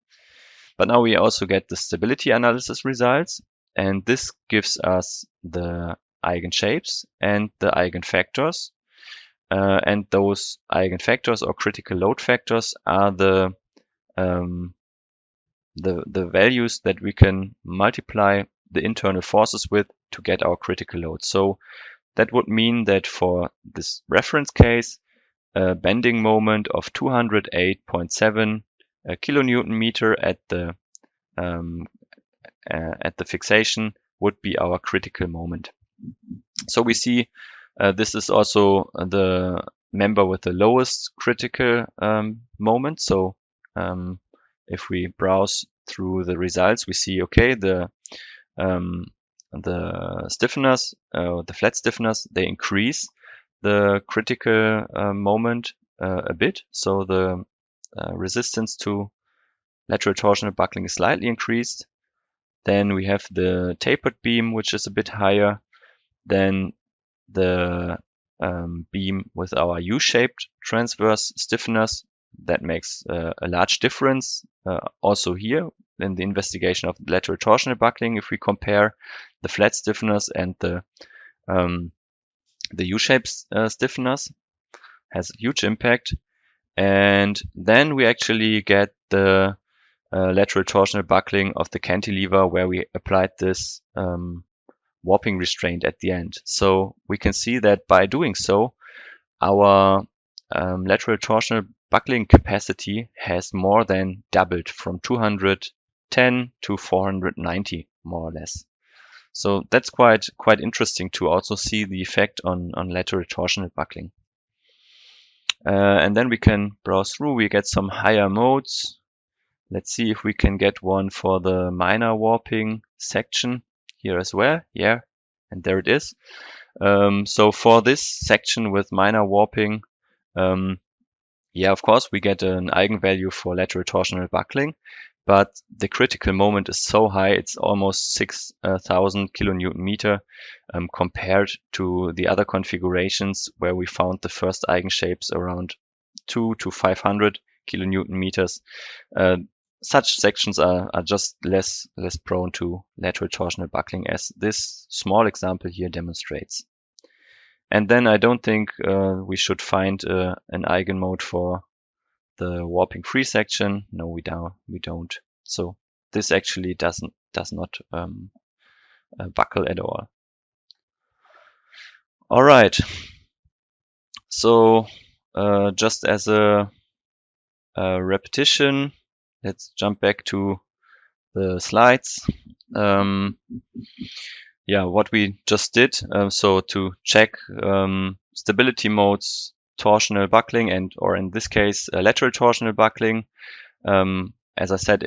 But now we also get the stability analysis results, and this gives us the eigenshapes and the eigenfactors. And those eigenfactors or critical load factors are the values that we can multiply the internal forces with to get our critical load. So that would mean that for this reference case, a bending moment of 208.7 kilonewton meter at the fixation would be our critical moment. So we see this is also the member with the lowest critical moment. So if we browse through the results, we see, okay, the stiffeners, the flat stiffeners, they increase the critical moment a bit. So the resistance to lateral torsional buckling is slightly increased. Then we have the tapered beam, which is a bit higher than the beam with our U-shaped transverse stiffeners. That makes a large difference. Also here in the investigation of lateral torsional buckling, if we compare the flat stiffeners and the U-shaped stiffeners, has a huge impact. And then we actually get the lateral torsional buckling of the cantilever, where we applied this warping restraint at the end. So we can see that by doing so, our lateral torsional buckling capacity has more than doubled from 210 to 490, more or less. So that's quite interesting to also see the effect on lateral torsional buckling. And then we can browse through, we get some higher modes. Let's see if we can get one for the minor warping section here as well. Yeah, and there it is. So for this section with minor warping, yeah, of course, we get an eigenvalue for lateral torsional buckling, but the critical moment is so high, it's almost 6,000 kilonewton meter compared to the other configurations where we found the first eigenshapes around 2 to 500 kilonewton meters. Such sections are just less prone to lateral torsional buckling, as this small example here demonstrates. And then I don't think we should find an eigenmode for the warping free section. No, we don't. So this actually does not buckle at all. All right. So just as a repetition, let's jump back to the slides. Yeah, what we just did. So to check stability modes, torsional buckling, or in this case, lateral torsional buckling. As I said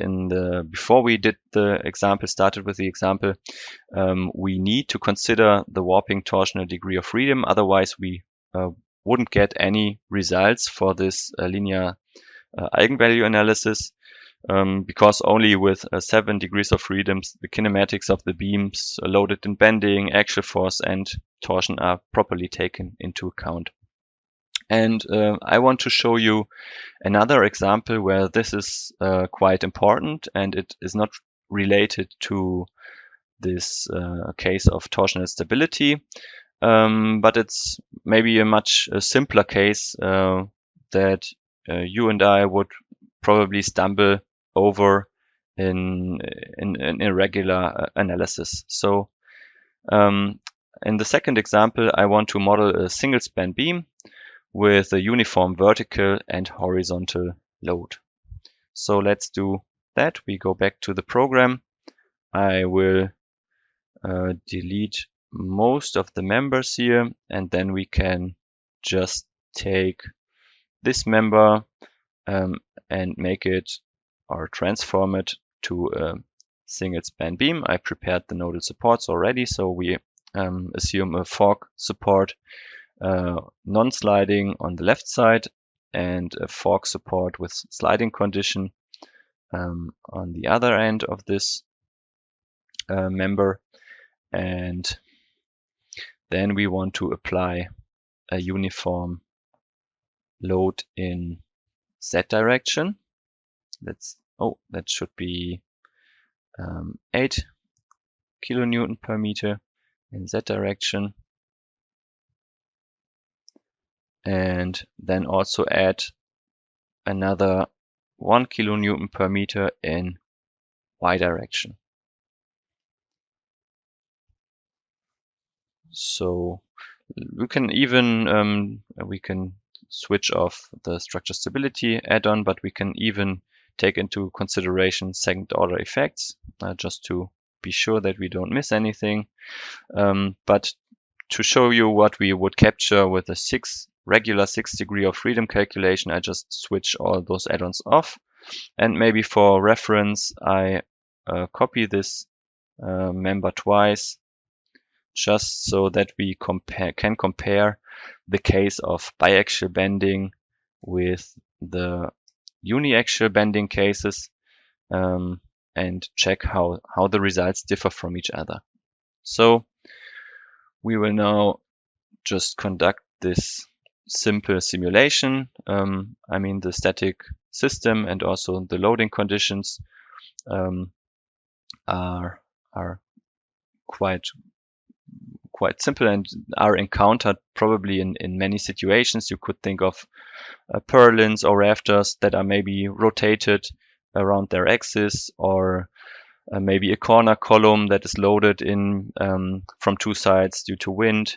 before we did the example, started with the example, we need to consider the warping torsional degree of freedom. Otherwise, we wouldn't get any results for this linear eigenvalue analysis. Because only with 7 degrees of freedom, the kinematics of the beams, loaded and bending, axial force, and torsion are properly taken into account. And I want to show you another example where this is quite important, and it is not related to this case of torsional stability, but it's maybe a much simpler case that you and I would probably stumble over in irregular analysis. So in the second example, I want to model a single span beam with a uniform vertical and horizontal load. So let's do that. We go back to the program. I will delete most of the members here, and then we can just take this member and make it or transform it to a single span beam. I prepared the nodal supports already, so we assume a fork support non-sliding on the left side and a fork support with sliding condition on the other end of this member. And then we want to apply a uniform load in Z direction. That should be 8 kilonewton per meter in Z direction. And then also add another 1 kilonewton per meter in Y direction. So we can even we can switch off the structure stability add-on, but we can even take into consideration second order effects just to be sure that we don't miss anything. But to show you what we would capture with a regular 6 degree of freedom calculation, I just switch all those add-ons off. And maybe for reference, I copy this member twice, just so that we can compare the case of biaxial bending with the uniaxial bending cases and check how the results differ from each other. So we will now just conduct this simple simulation. I mean, the static system and also the loading conditions are quite simple and are encountered probably in many situations. You could think of purlins or rafters that are maybe rotated around their axis, or maybe a corner column that is loaded in from two sides due to wind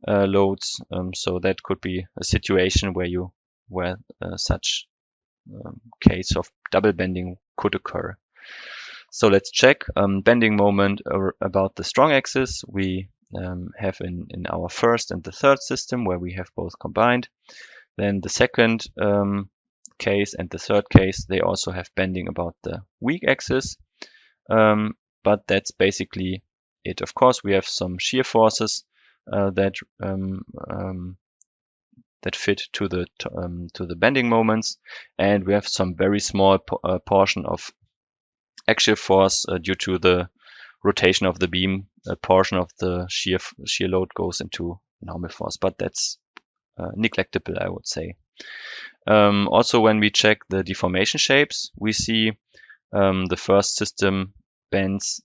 loads. So that could be a situation where such case of double bending could occur. So let's check bending moment about the strong axis we have in our first and the third system, where we have both combined. Then the second case and the third case, they also have bending about the weak axis. But that's basically it. Of course, we have some shear forces that fit to the bending moments, and we have some very small portion of axial force due to the rotation of the beam. A portion of the shear load goes into normal force, but that's neglectable, I would say. Also, when we check the deformation shapes, we see the first system bends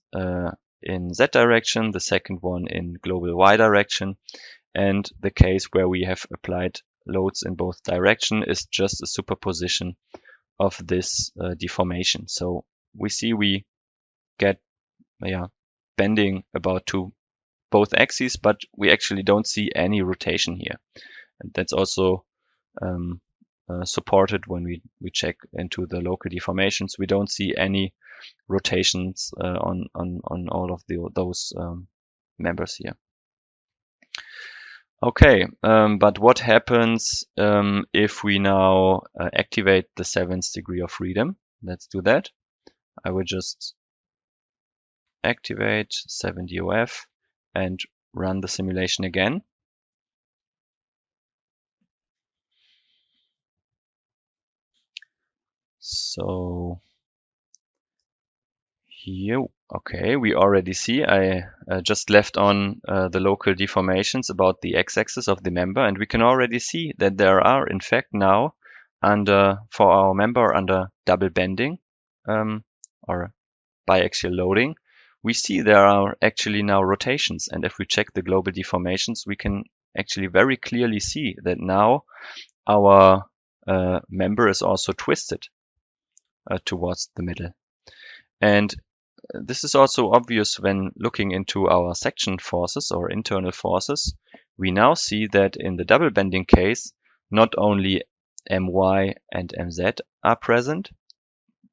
in Z direction, the second one in global Y direction, and the case where we have applied loads in both directions is just a superposition of this deformation. So we see we get bending about to both axes, but we actually don't see any rotation here. And that's also supported when we check into the local deformations. We don't see any rotations on all of those members here. Okay, but what happens if we now activate the 7th degree of freedom? Let's do that. I will just activate 7DOF and run the simulation again. So here, okay, we already see I just left on the local deformations about the x-axis of the member, and we can already see that there are in fact now for our member under double bending or biaxial loading, we see there are actually now rotations, and if we check the global deformations, we can actually very clearly see that now our member is also twisted towards the middle. And this is also obvious when looking into our section forces or internal forces. We now see that in the double bending case, not only My and Mz are present,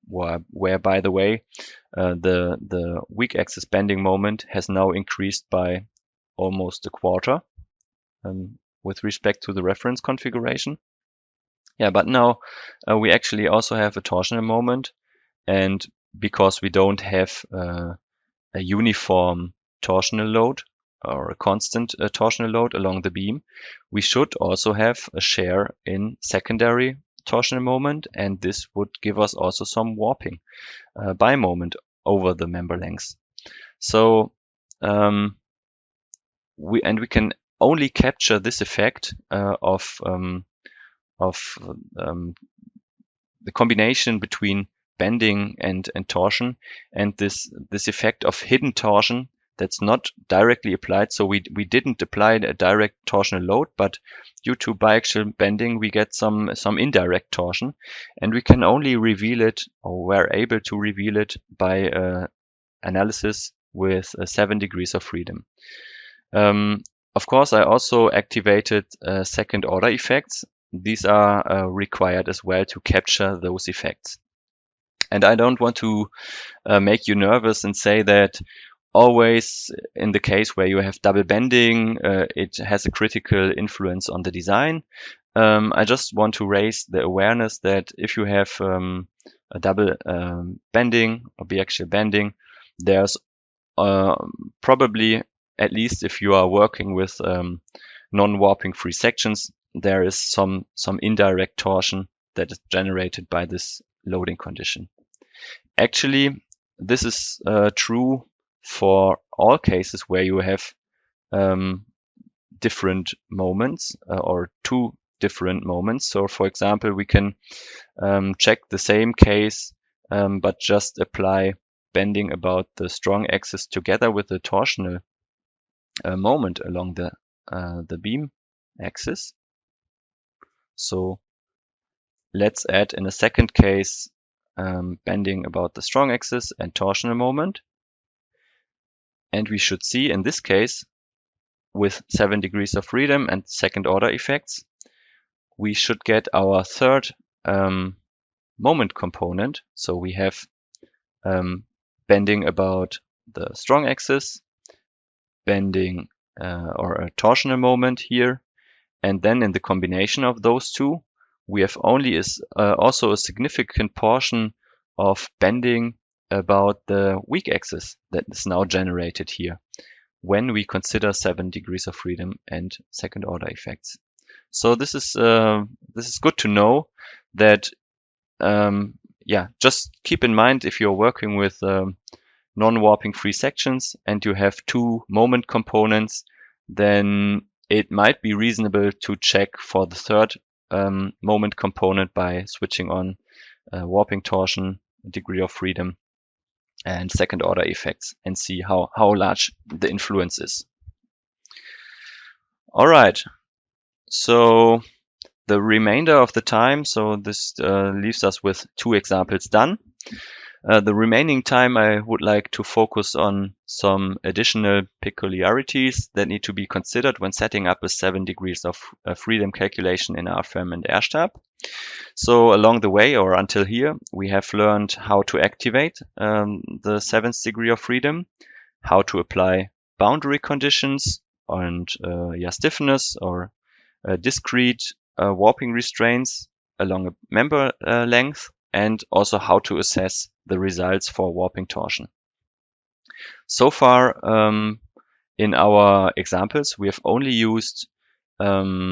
where by the way, the weak axis bending moment has now increased by almost a quarter with respect to the reference configuration. Yeah, but now we actually also have a torsional moment, and because we don't have a uniform torsional load or a constant torsional load along the beam, we should also have a share in secondary torsional moment, and this would give us also some warping by moment over the member length. So we can only capture this effect of the combination between bending and torsion, and this effect of hidden torsion that's not directly applied. So we didn't apply a direct torsional load, but due to biaxial bending we get some indirect torsion, and we can only reveal it, or we're able to reveal it, by analysis with 7 degrees of freedom. Of course, I also activated second order effects. These are required as well to capture those effects. And I don't want to make you nervous and say that always in the case where you have double bending, it has a critical influence on the design. I just want to raise the awareness that if you have a double bending or biaxial bending, there's probably, at least if you are working with non-warping free sections, there is some indirect torsion that is generated by this loading condition. Actually, this is true for all cases where you have different moments or two different moments. So for example, we can check the same case but just apply bending about the strong axis together with the torsional moment along the beam axis. So let's add in a second case bending about the strong axis and torsional moment. And we should see in this case, with 7 degrees of freedom and second order effects, we should get our third moment component. So we have bending about the strong axis, bending or a torsional moment here, and then in the combination of those two, we have only also a significant portion of bending about the weak axis that is now generated here. when we consider 7 degrees of freedom and second order effects. So this is good to know that, just keep in mind if you're working with non-warping free sections and you have 2 moment components, then it might be reasonable to check for the third moment component by switching on warping, torsion, degree of freedom, and second order effects, and see how large the influence is. All right, so the remainder of the time, so this leaves us with 2 examples done. The remaining time I would like to focus on some additional peculiarities that need to be considered when setting up a 7 degrees of freedom calculation in Rfem and Rstab. So along the way, or until here, we have learned how to activate the 7th degree of freedom, how to apply boundary conditions and stiffness or discrete warping restraints along a member length, and also how to assess the results for warping torsion. So far, in our examples, we have only used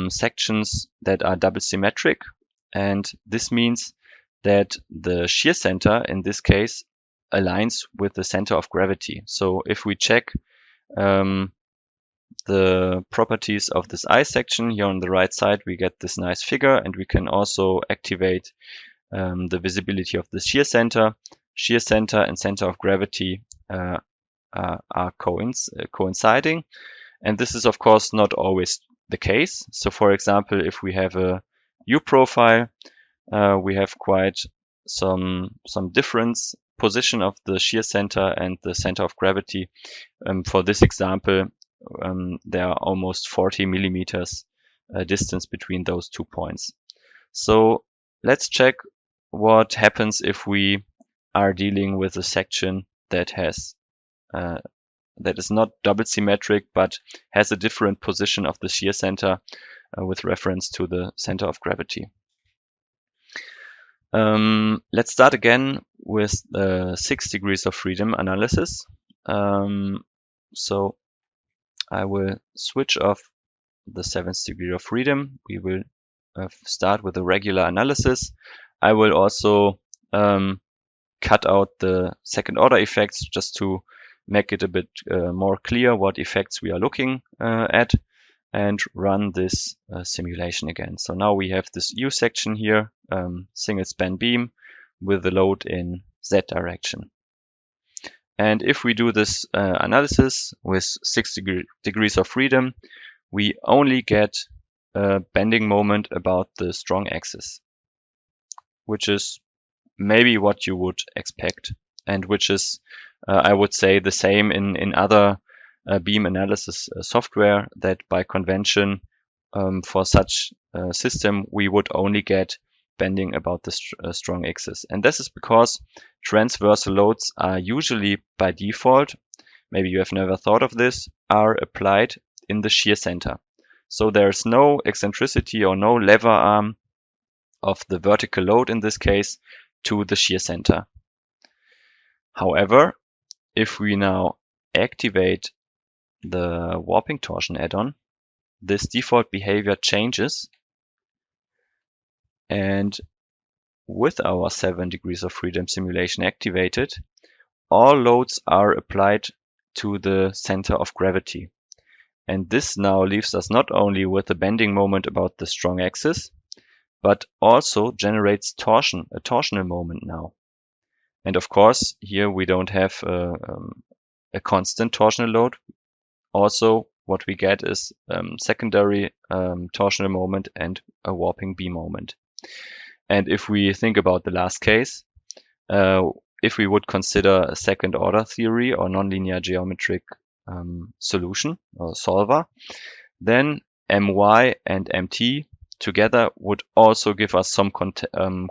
sections that are double symmetric, and this means that the shear center in this case aligns with the center of gravity. So if we check the properties of this I section here on the right side, we get this nice figure, and we can also activate the visibility of the shear center. Shear center and center of gravity are coinciding, and this is of course not always the case. So for example, if we have a U profile, we have quite some difference position of the shear center and the center of gravity. For this example, there are almost 40 millimeters distance between those 2 points. So let's check what happens if we are dealing with a section that has that is not double symmetric but has a different position of the shear center with reference to the center of gravity. Let's start again with the 6 degrees of freedom analysis. So I will switch off the 7th degree of freedom. We will start with a regular analysis. I will also cut out the second order effects just to make it a bit more clear what effects we are looking at, and run this simulation again. So now we have this U section here, single span beam with the load in Z direction. And if we do this analysis with 6 degrees of freedom, we only get a bending moment about the strong axis, which is maybe what you would expect, and which is, I would say, the same in other beam analysis software, that by convention for such a system we would only get bending about the strong axis. And this is because transversal loads are usually by default, maybe you have never thought of this, are applied in the shear center. So there's no eccentricity or no lever arm of the vertical load in this case to the shear center. However, if we now activate the warping torsion add-on, this default behavior changes, and with our 7 degrees of freedom simulation activated, all loads are applied to the center of gravity. And this now leaves us not only with a bending moment about the strong axis, but also generates torsion, a torsional moment now. And of course, here we don't have a constant torsional load. Also, what we get is secondary torsional moment and a warping B moment. And if we think about the last case, if we would consider a second order theory or nonlinear geometric solution or solver, then My and Mt together would also give us some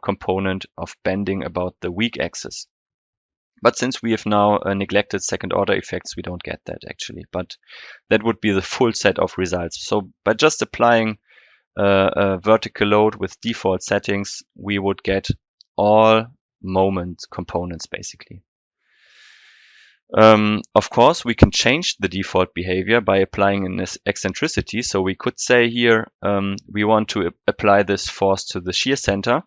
component of bending about the weak axis. But since we have now neglected second order effects, we don't get that actually. But that would be the full set of results. So by just applying a vertical load with default settings, we would get all moment components basically. Of course, we can change the default behavior by applying an eccentricity. So we could say here, we want to apply this force to the shear center,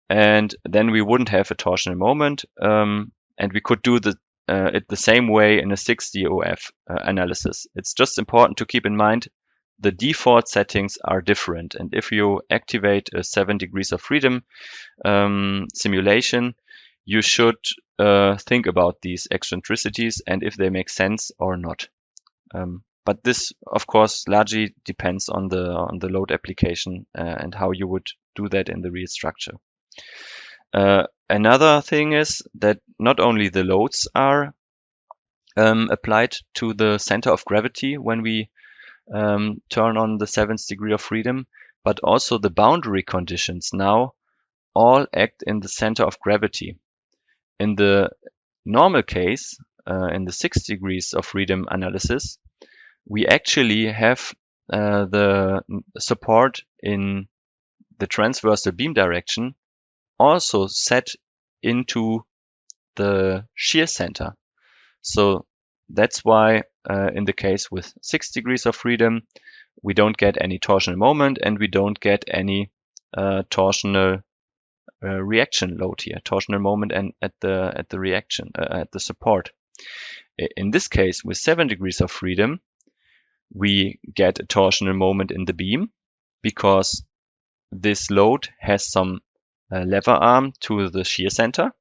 and then we wouldn't have a torsional moment. And we could do it the same way in a 6D OF analysis. It's just important to keep in mind the default settings are different. And if you activate a 7 degrees of freedom simulation, you should think about these eccentricities and if they make sense or not. But this, of course, largely depends on the load application and how you would do that in the real structure. Another thing is that not only the loads are applied to the center of gravity when we turn on the 7th degree of freedom, but also the boundary conditions now all act in the center of gravity. In the normal case, in the 6 degrees of freedom analysis, we actually have the support in the transversal beam direction also set into the shear center. So that's why in the case with 6 degrees of freedom, we don't get any torsional moment and we don't get any torsional reaction load here, torsional moment and at the reaction at the support. In this case, with 7 degrees of freedom, we get a torsional moment in the beam because this load has some lever arm to the shear center.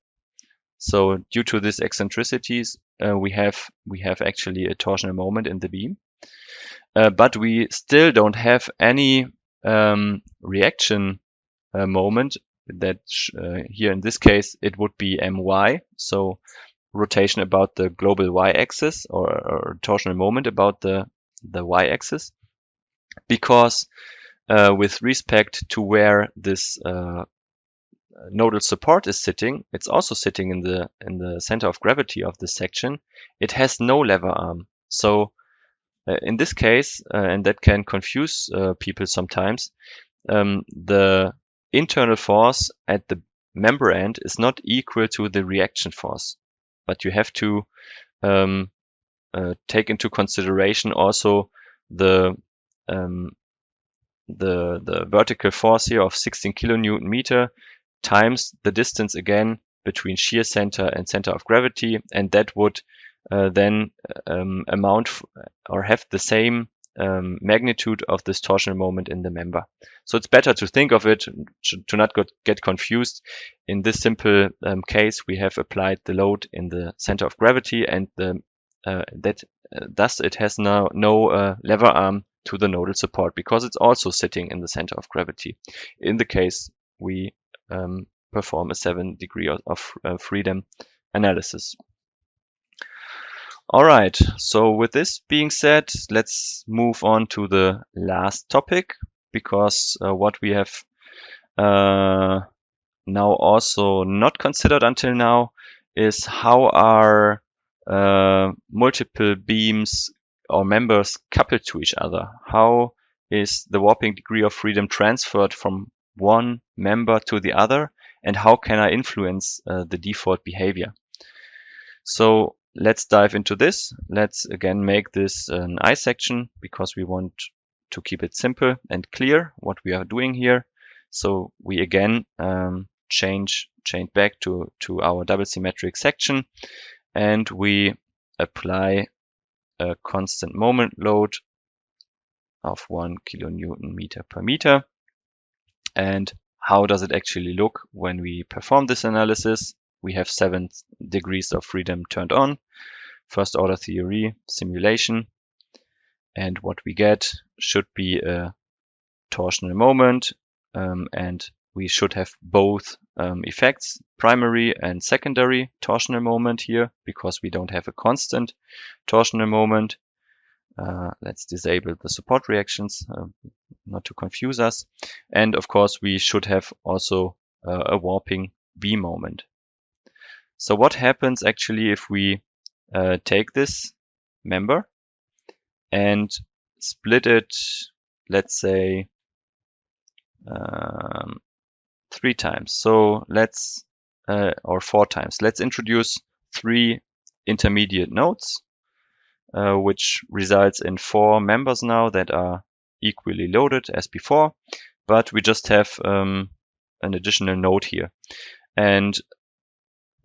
So due to these eccentricities, we have actually a torsional moment in the beam, but we still don't have any reaction moment. That here in this case it would be my, so rotation about the global y-axis or torsional moment about the y-axis, because with respect to where this nodal support is sitting, it's also sitting in the center of gravity of this section. It has no lever arm. So in this case, and that can confuse people sometimes, the internal force at the member end is not equal to the reaction force, but you have to take into consideration also the vertical force here of 16 kilonewton meter times the distance again between shear center and center of gravity, and that would then amount or have the same magnitude of this torsional moment in the member. So it's better to think of it to not get confused. In this simple case, we have applied the load in the center of gravity, and thus it has now no lever arm to the nodal support because it's also sitting in the center of gravity. In the case we perform a 7 degree of freedom analysis. All right, so with this being said, let's move on to the last topic, because what we have now also not considered until now is how are multiple beams or members coupled to each other. How is the warping degree of freedom transferred from one member to the other, and how can I influence the default behavior? So let's dive into this. Let's again make this an I section because we want to keep it simple and clear what we are doing here. So we again change back to our double symmetric section, and we apply a constant moment load of 1 kilonewton meter per meter. And how does it actually look when we perform this analysis? We have 7 degrees of freedom turned on, first order theory simulation, and what we get should be a torsional moment, and we should have both effects, primary and secondary torsional moment here, because we don't have a constant torsional moment. Let's disable the support reactions, not to confuse us. And of course, we should have also a warping V moment. So what happens actually if we take this member and split it, let's say, 3 times. So let's, or 4 times. Let's introduce 3 intermediate nodes, which results in 4 members now that are equally loaded as before, but we just have an additional node here. And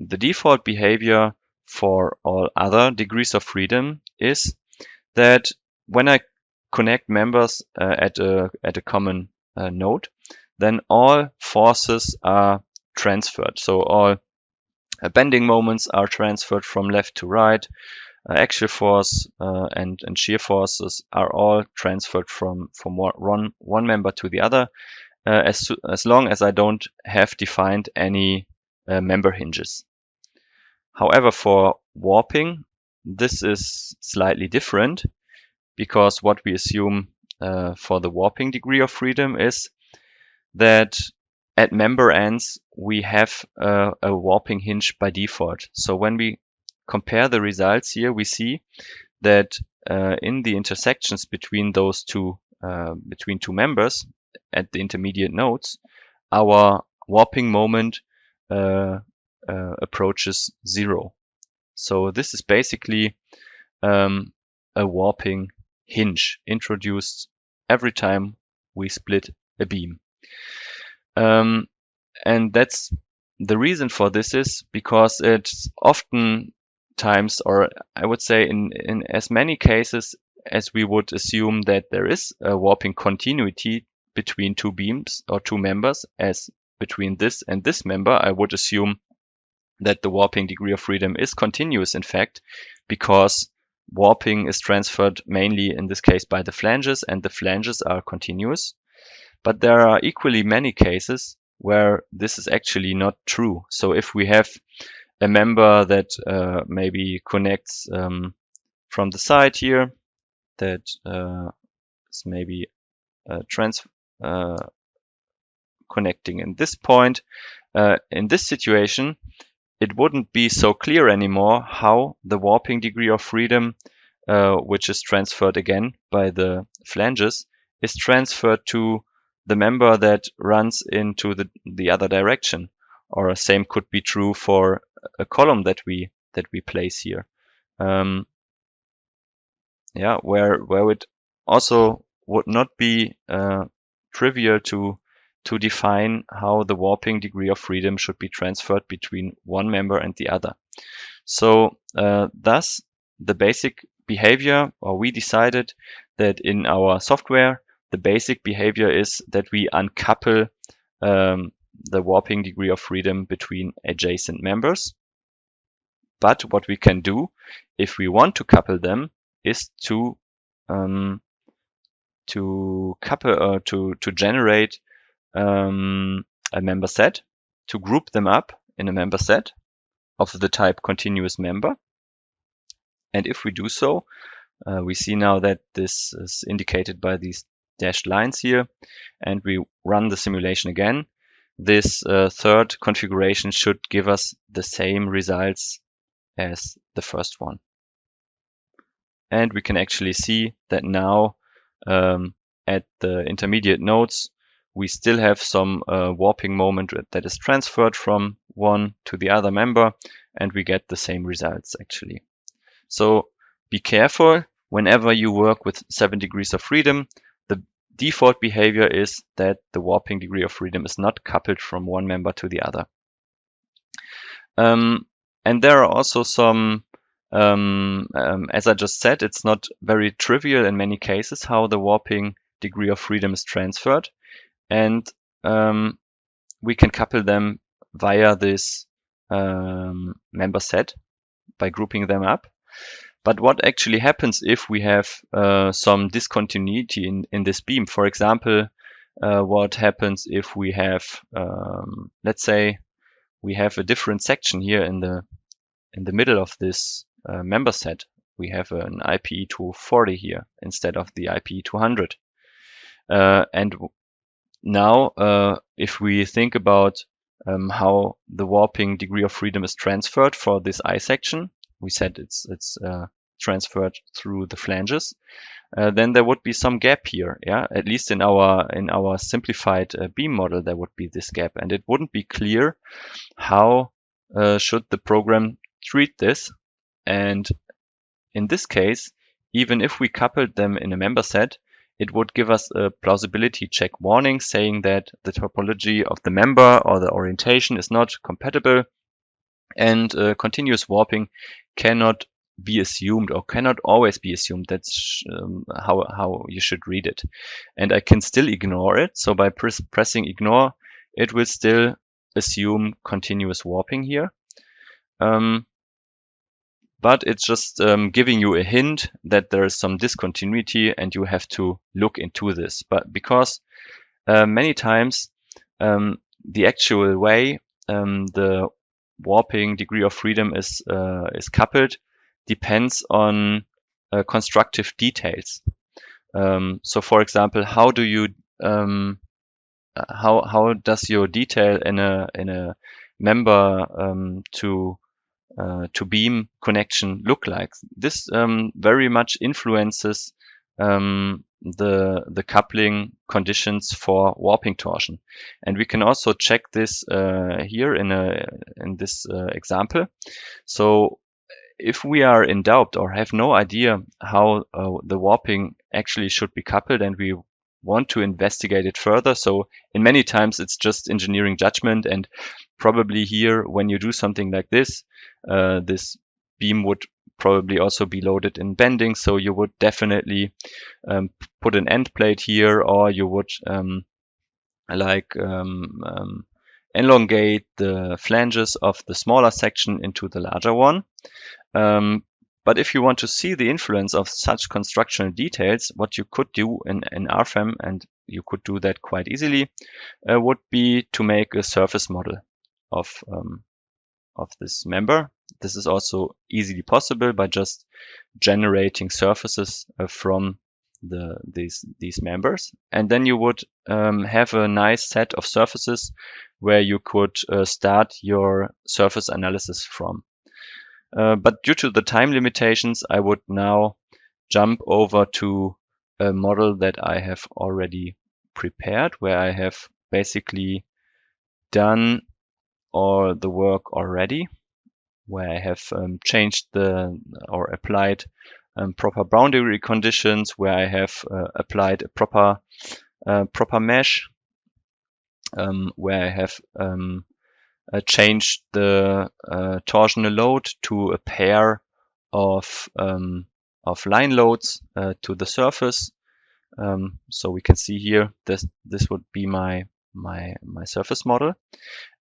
the default behavior for all other degrees of freedom is that when I connect members at a common node, then all forces are transferred. So all bending moments are transferred from left to right. Axial force and shear forces are all transferred from one member to the other, as long as I don't have defined any member hinges. However, for warping, this is slightly different, because what we assume for the warping degree of freedom is that at member ends we have a warping hinge by default. So when we compare the results here, we see that in the intersections between those two members at the intermediate nodes, our warping moment approaches 0. So this is basically a warping hinge introduced every time we split a beam. And that's the reason for this is because it's often times, or I would say in as many cases as we would assume that there is a warping continuity between two beams or two members, as between this and this member, I would assume that the warping degree of freedom is continuous, in fact, because warping is transferred mainly in this case by the flanges, and the flanges are continuous. But there are equally many cases where this is actually not true. So if we have a member that maybe connects from the side here, that is maybe connecting in this point, in this situation, it wouldn't be so clear anymore how the warping degree of freedom, which is transferred again by the flanges, is transferred to the member that runs into the other direction. Or same could be true for a column that we place here. Yeah, where it also would not be trivial to define how the warping degree of freedom should be transferred between one member and the other. So thus the basic behavior, or we decided that in our software, the basic behavior is that we uncouple the warping degree of freedom between adjacent members. But what we can do if we want to couple them is to generate a member set, to group them up in a member set of the type continuous member. And if we do so, we see now that this is indicated by these dashed lines here, and we run the simulation again. This third configuration should give us the same results as the first one. And we can actually see that now at the intermediate nodes, we still have some warping moment that is transferred from one to the other member, and we get the same results actually. So be careful whenever you work with 7 degrees of freedom. The default behavior is that the warping degree of freedom is not coupled from one member to the other. And there are also some, as I just said, it's not very trivial in many cases how the warping degree of freedom is transferred. And we can couple them via this member set by grouping them up. But what actually happens if we have some discontinuity in this beam? For example, what happens if we have, let's say, we have a different section here in the middle of this member set. We have an IPE 240 here instead of the IPE 200. And now, if we think about how the warping degree of freedom is transferred for this I section, we said it's transferred through the flanges. Then there would be some gap here. Yeah, at least in our simplified beam model, there would be this gap, and it wouldn't be clear how should the program treat this. And in this case, even if we coupled them in a member set, it would give us a plausibility check warning saying that the topology of the member or the orientation is not compatible, and continuous warping cannot be assumed or cannot always be assumed. That's how you should read it. And I can still ignore it. So by pressing ignore, it will still assume continuous warping here. But it's just giving you a hint that there is some discontinuity and you have to look into this. But because many times the actual way the warping degree of freedom is coupled depends on constructive details. So for example, how do you how does your detail in a member to beam connection look like? This very much influences the coupling conditions for warping torsion, and we can also check this here in this example. So if we are in doubt or have no idea how the warping actually should be coupled, and we want to investigate it further, so in many times it's just engineering judgment, and probably here when you do something like this, this beam would probably also be loaded in bending, so you would definitely put an end plate here, or you would elongate the flanges of the smaller section into the larger one. But if you want to see the influence of such constructional details, what you could do in Rfem, and you could do that quite easily, would be to make a surface model of this member. This is also easily possible by just generating surfaces from these members, and then you would have a nice set of surfaces where you could start your surface analysis from. But due to the time limitations, I would now jump over to a model that I have already prepared, where I have basically done all the work already, where I have changed or applied proper boundary conditions, where I have applied a proper mesh, where I have changed the torsional load to a pair of line loads to the surface. So we can see here this would be my surface model.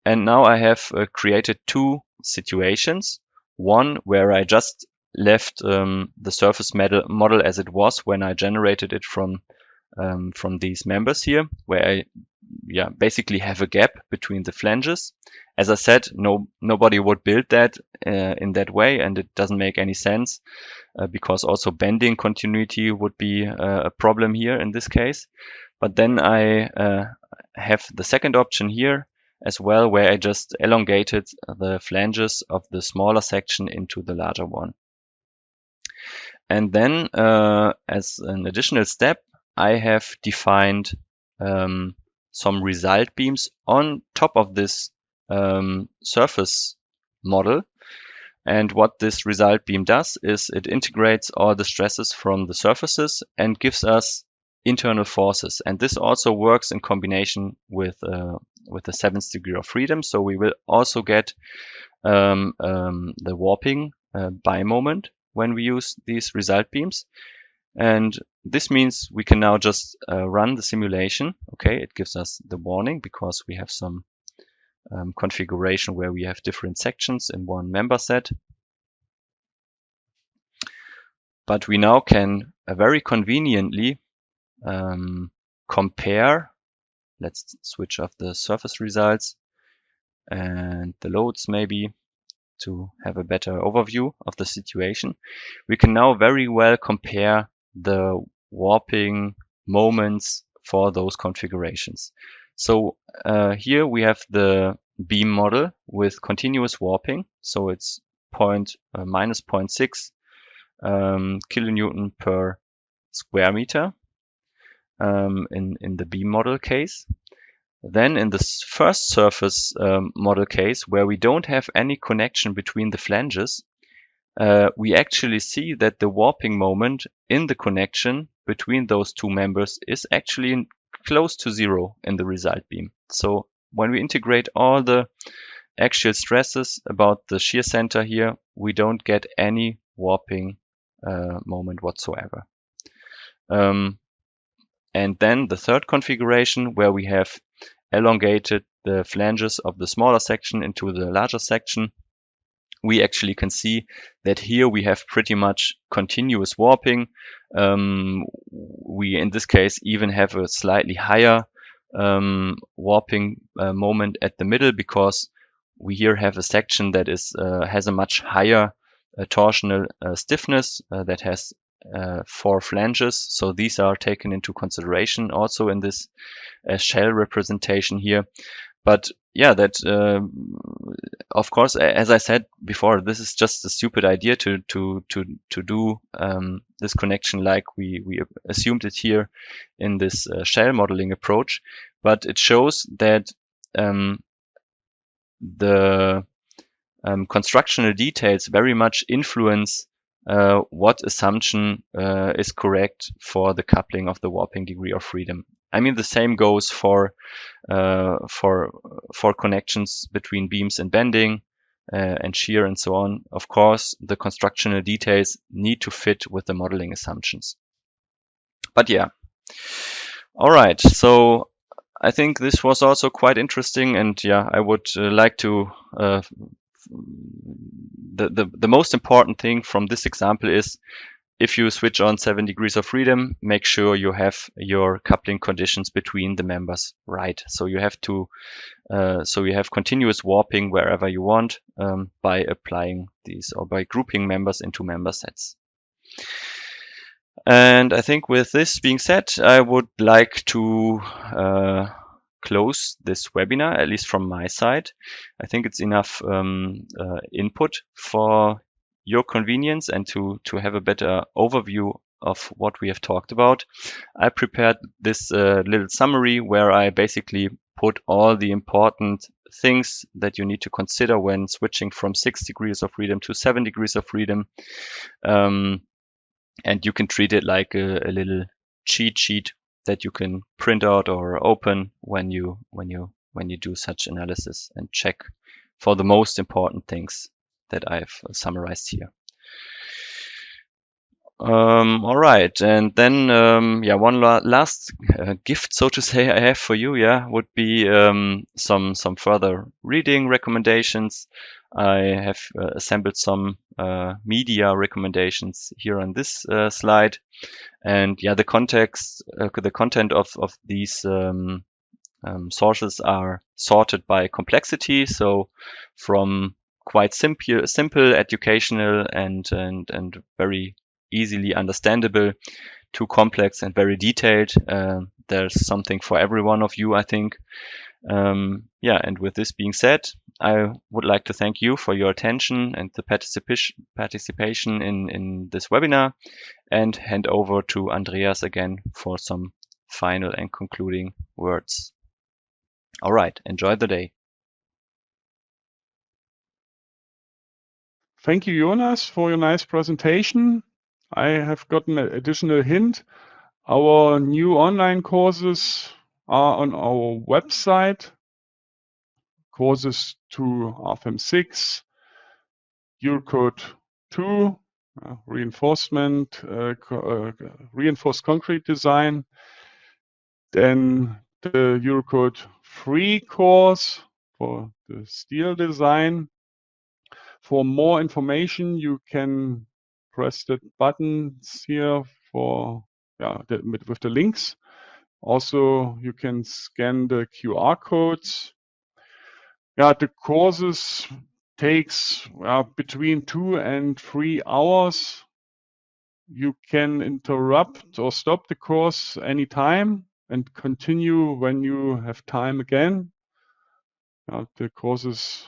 And now I have created two situations. One where I just left the surface model as it was when I generated it from these members here, where I basically have a gap between the flanges. As I said, nobody would build that in that way, and it doesn't make any sense because also bending continuity would be a problem here in this case. But then I have the second option here as well, where I just elongated the flanges of the smaller section into the larger one. And then as an additional step, I have defined some result beams on top of this surface model. And what this result beam does is it integrates all the stresses from the surfaces and gives us internal forces. And this also works in combination with the 7th degree of freedom. So we will also get the warping by moment when we use these result beams. And this means we can now just run the simulation. Okay, it gives us the warning because we have some configuration where we have different sections in one member set. But we now can very conveniently compare. Let's switch off the surface results and the loads maybe to have a better overview of the situation. We can now very well compare the warping moments for those configurations. So here we have the beam model with continuous warping. So it's minus 0.6 kilonewton per square meter in the beam model case. Then in the first surface model case, where we don't have any connection between the flanges, we actually see that the warping moment in the connection between those two members is actually close to zero in the result beam. So when we integrate all the axial stresses about the shear center here, we don't get any warping moment whatsoever. And then the third configuration, where we have elongated the flanges of the smaller section into the larger section, we actually can see that here we have pretty much continuous warping. We, in this case, even have a slightly higher warping moment at the middle, because we here have a section that is has a much higher torsional stiffness that has 4 flanges. So these are taken into consideration also in this shell representation here. But yeah, that of course, as I said before, this is just a stupid idea to do this connection like we assumed it here in this shell modeling approach. But it shows that the constructional details very much influence what assumption is correct for the coupling of the warping degree of freedom. I mean, the same goes for connections between beams and bending and shear and so on. Of course, the constructional details need to fit with the modeling assumptions. But yeah, all right. So I think this was also quite interesting, and yeah, I would like to. The most important thing from this example is, if you switch on 7 degrees of freedom, make sure you have your coupling conditions between the members right. So you have to, so you have continuous warping wherever you want by applying these, or by grouping members into member sets. And I think with this being said, I would like to close this webinar, at least from my side. I think it's enough input for your convenience and to have a better overview of what we have talked about. I prepared this little summary where I basically put all the important things that you need to consider when switching from 6 degrees of freedom to 7 degrees of freedom. And you can treat it like a little cheat sheet that you can print out or open when you do such analysis, and check for the most important things that I've summarized here. All right, and then yeah, one last gift, so to say, I have for you, yeah, would be some further reading recommendations. I have assembled some media recommendations here on this slide, and yeah, the content of these sources are sorted by complexity, so from quite simple educational and very easily understandable to complex and very detailed. There's something for every one of you, I think. Yeah, and with this being said, I would like to thank you for your attention and the participation in this webinar, and hand over to Andreas again for some final and concluding words. All right, enjoy the day. Thank you, Jonas, for your nice presentation. I have gotten an additional hint. Our new online courses are on our website. Courses to Rfem 6, Eurocode 2, reinforcement, reinforced concrete design. Then the Eurocode 3 course for the steel design. For more information, you can press the buttons here for with the links. Also, you can scan the QR codes. Yeah, the courses takes between 2 and 3 hours. You can interrupt or stop the course anytime and continue when you have time again. The courses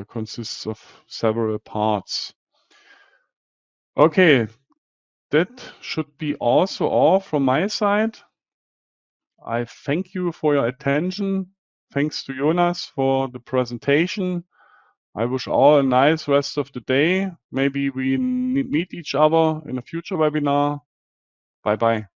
consists of several parts. Okay, that should be also all from my side. I thank you for your attention. Thanks to Jonas for the presentation. I wish all a nice rest of the day. Maybe we meet each other in a future webinar. Bye-bye.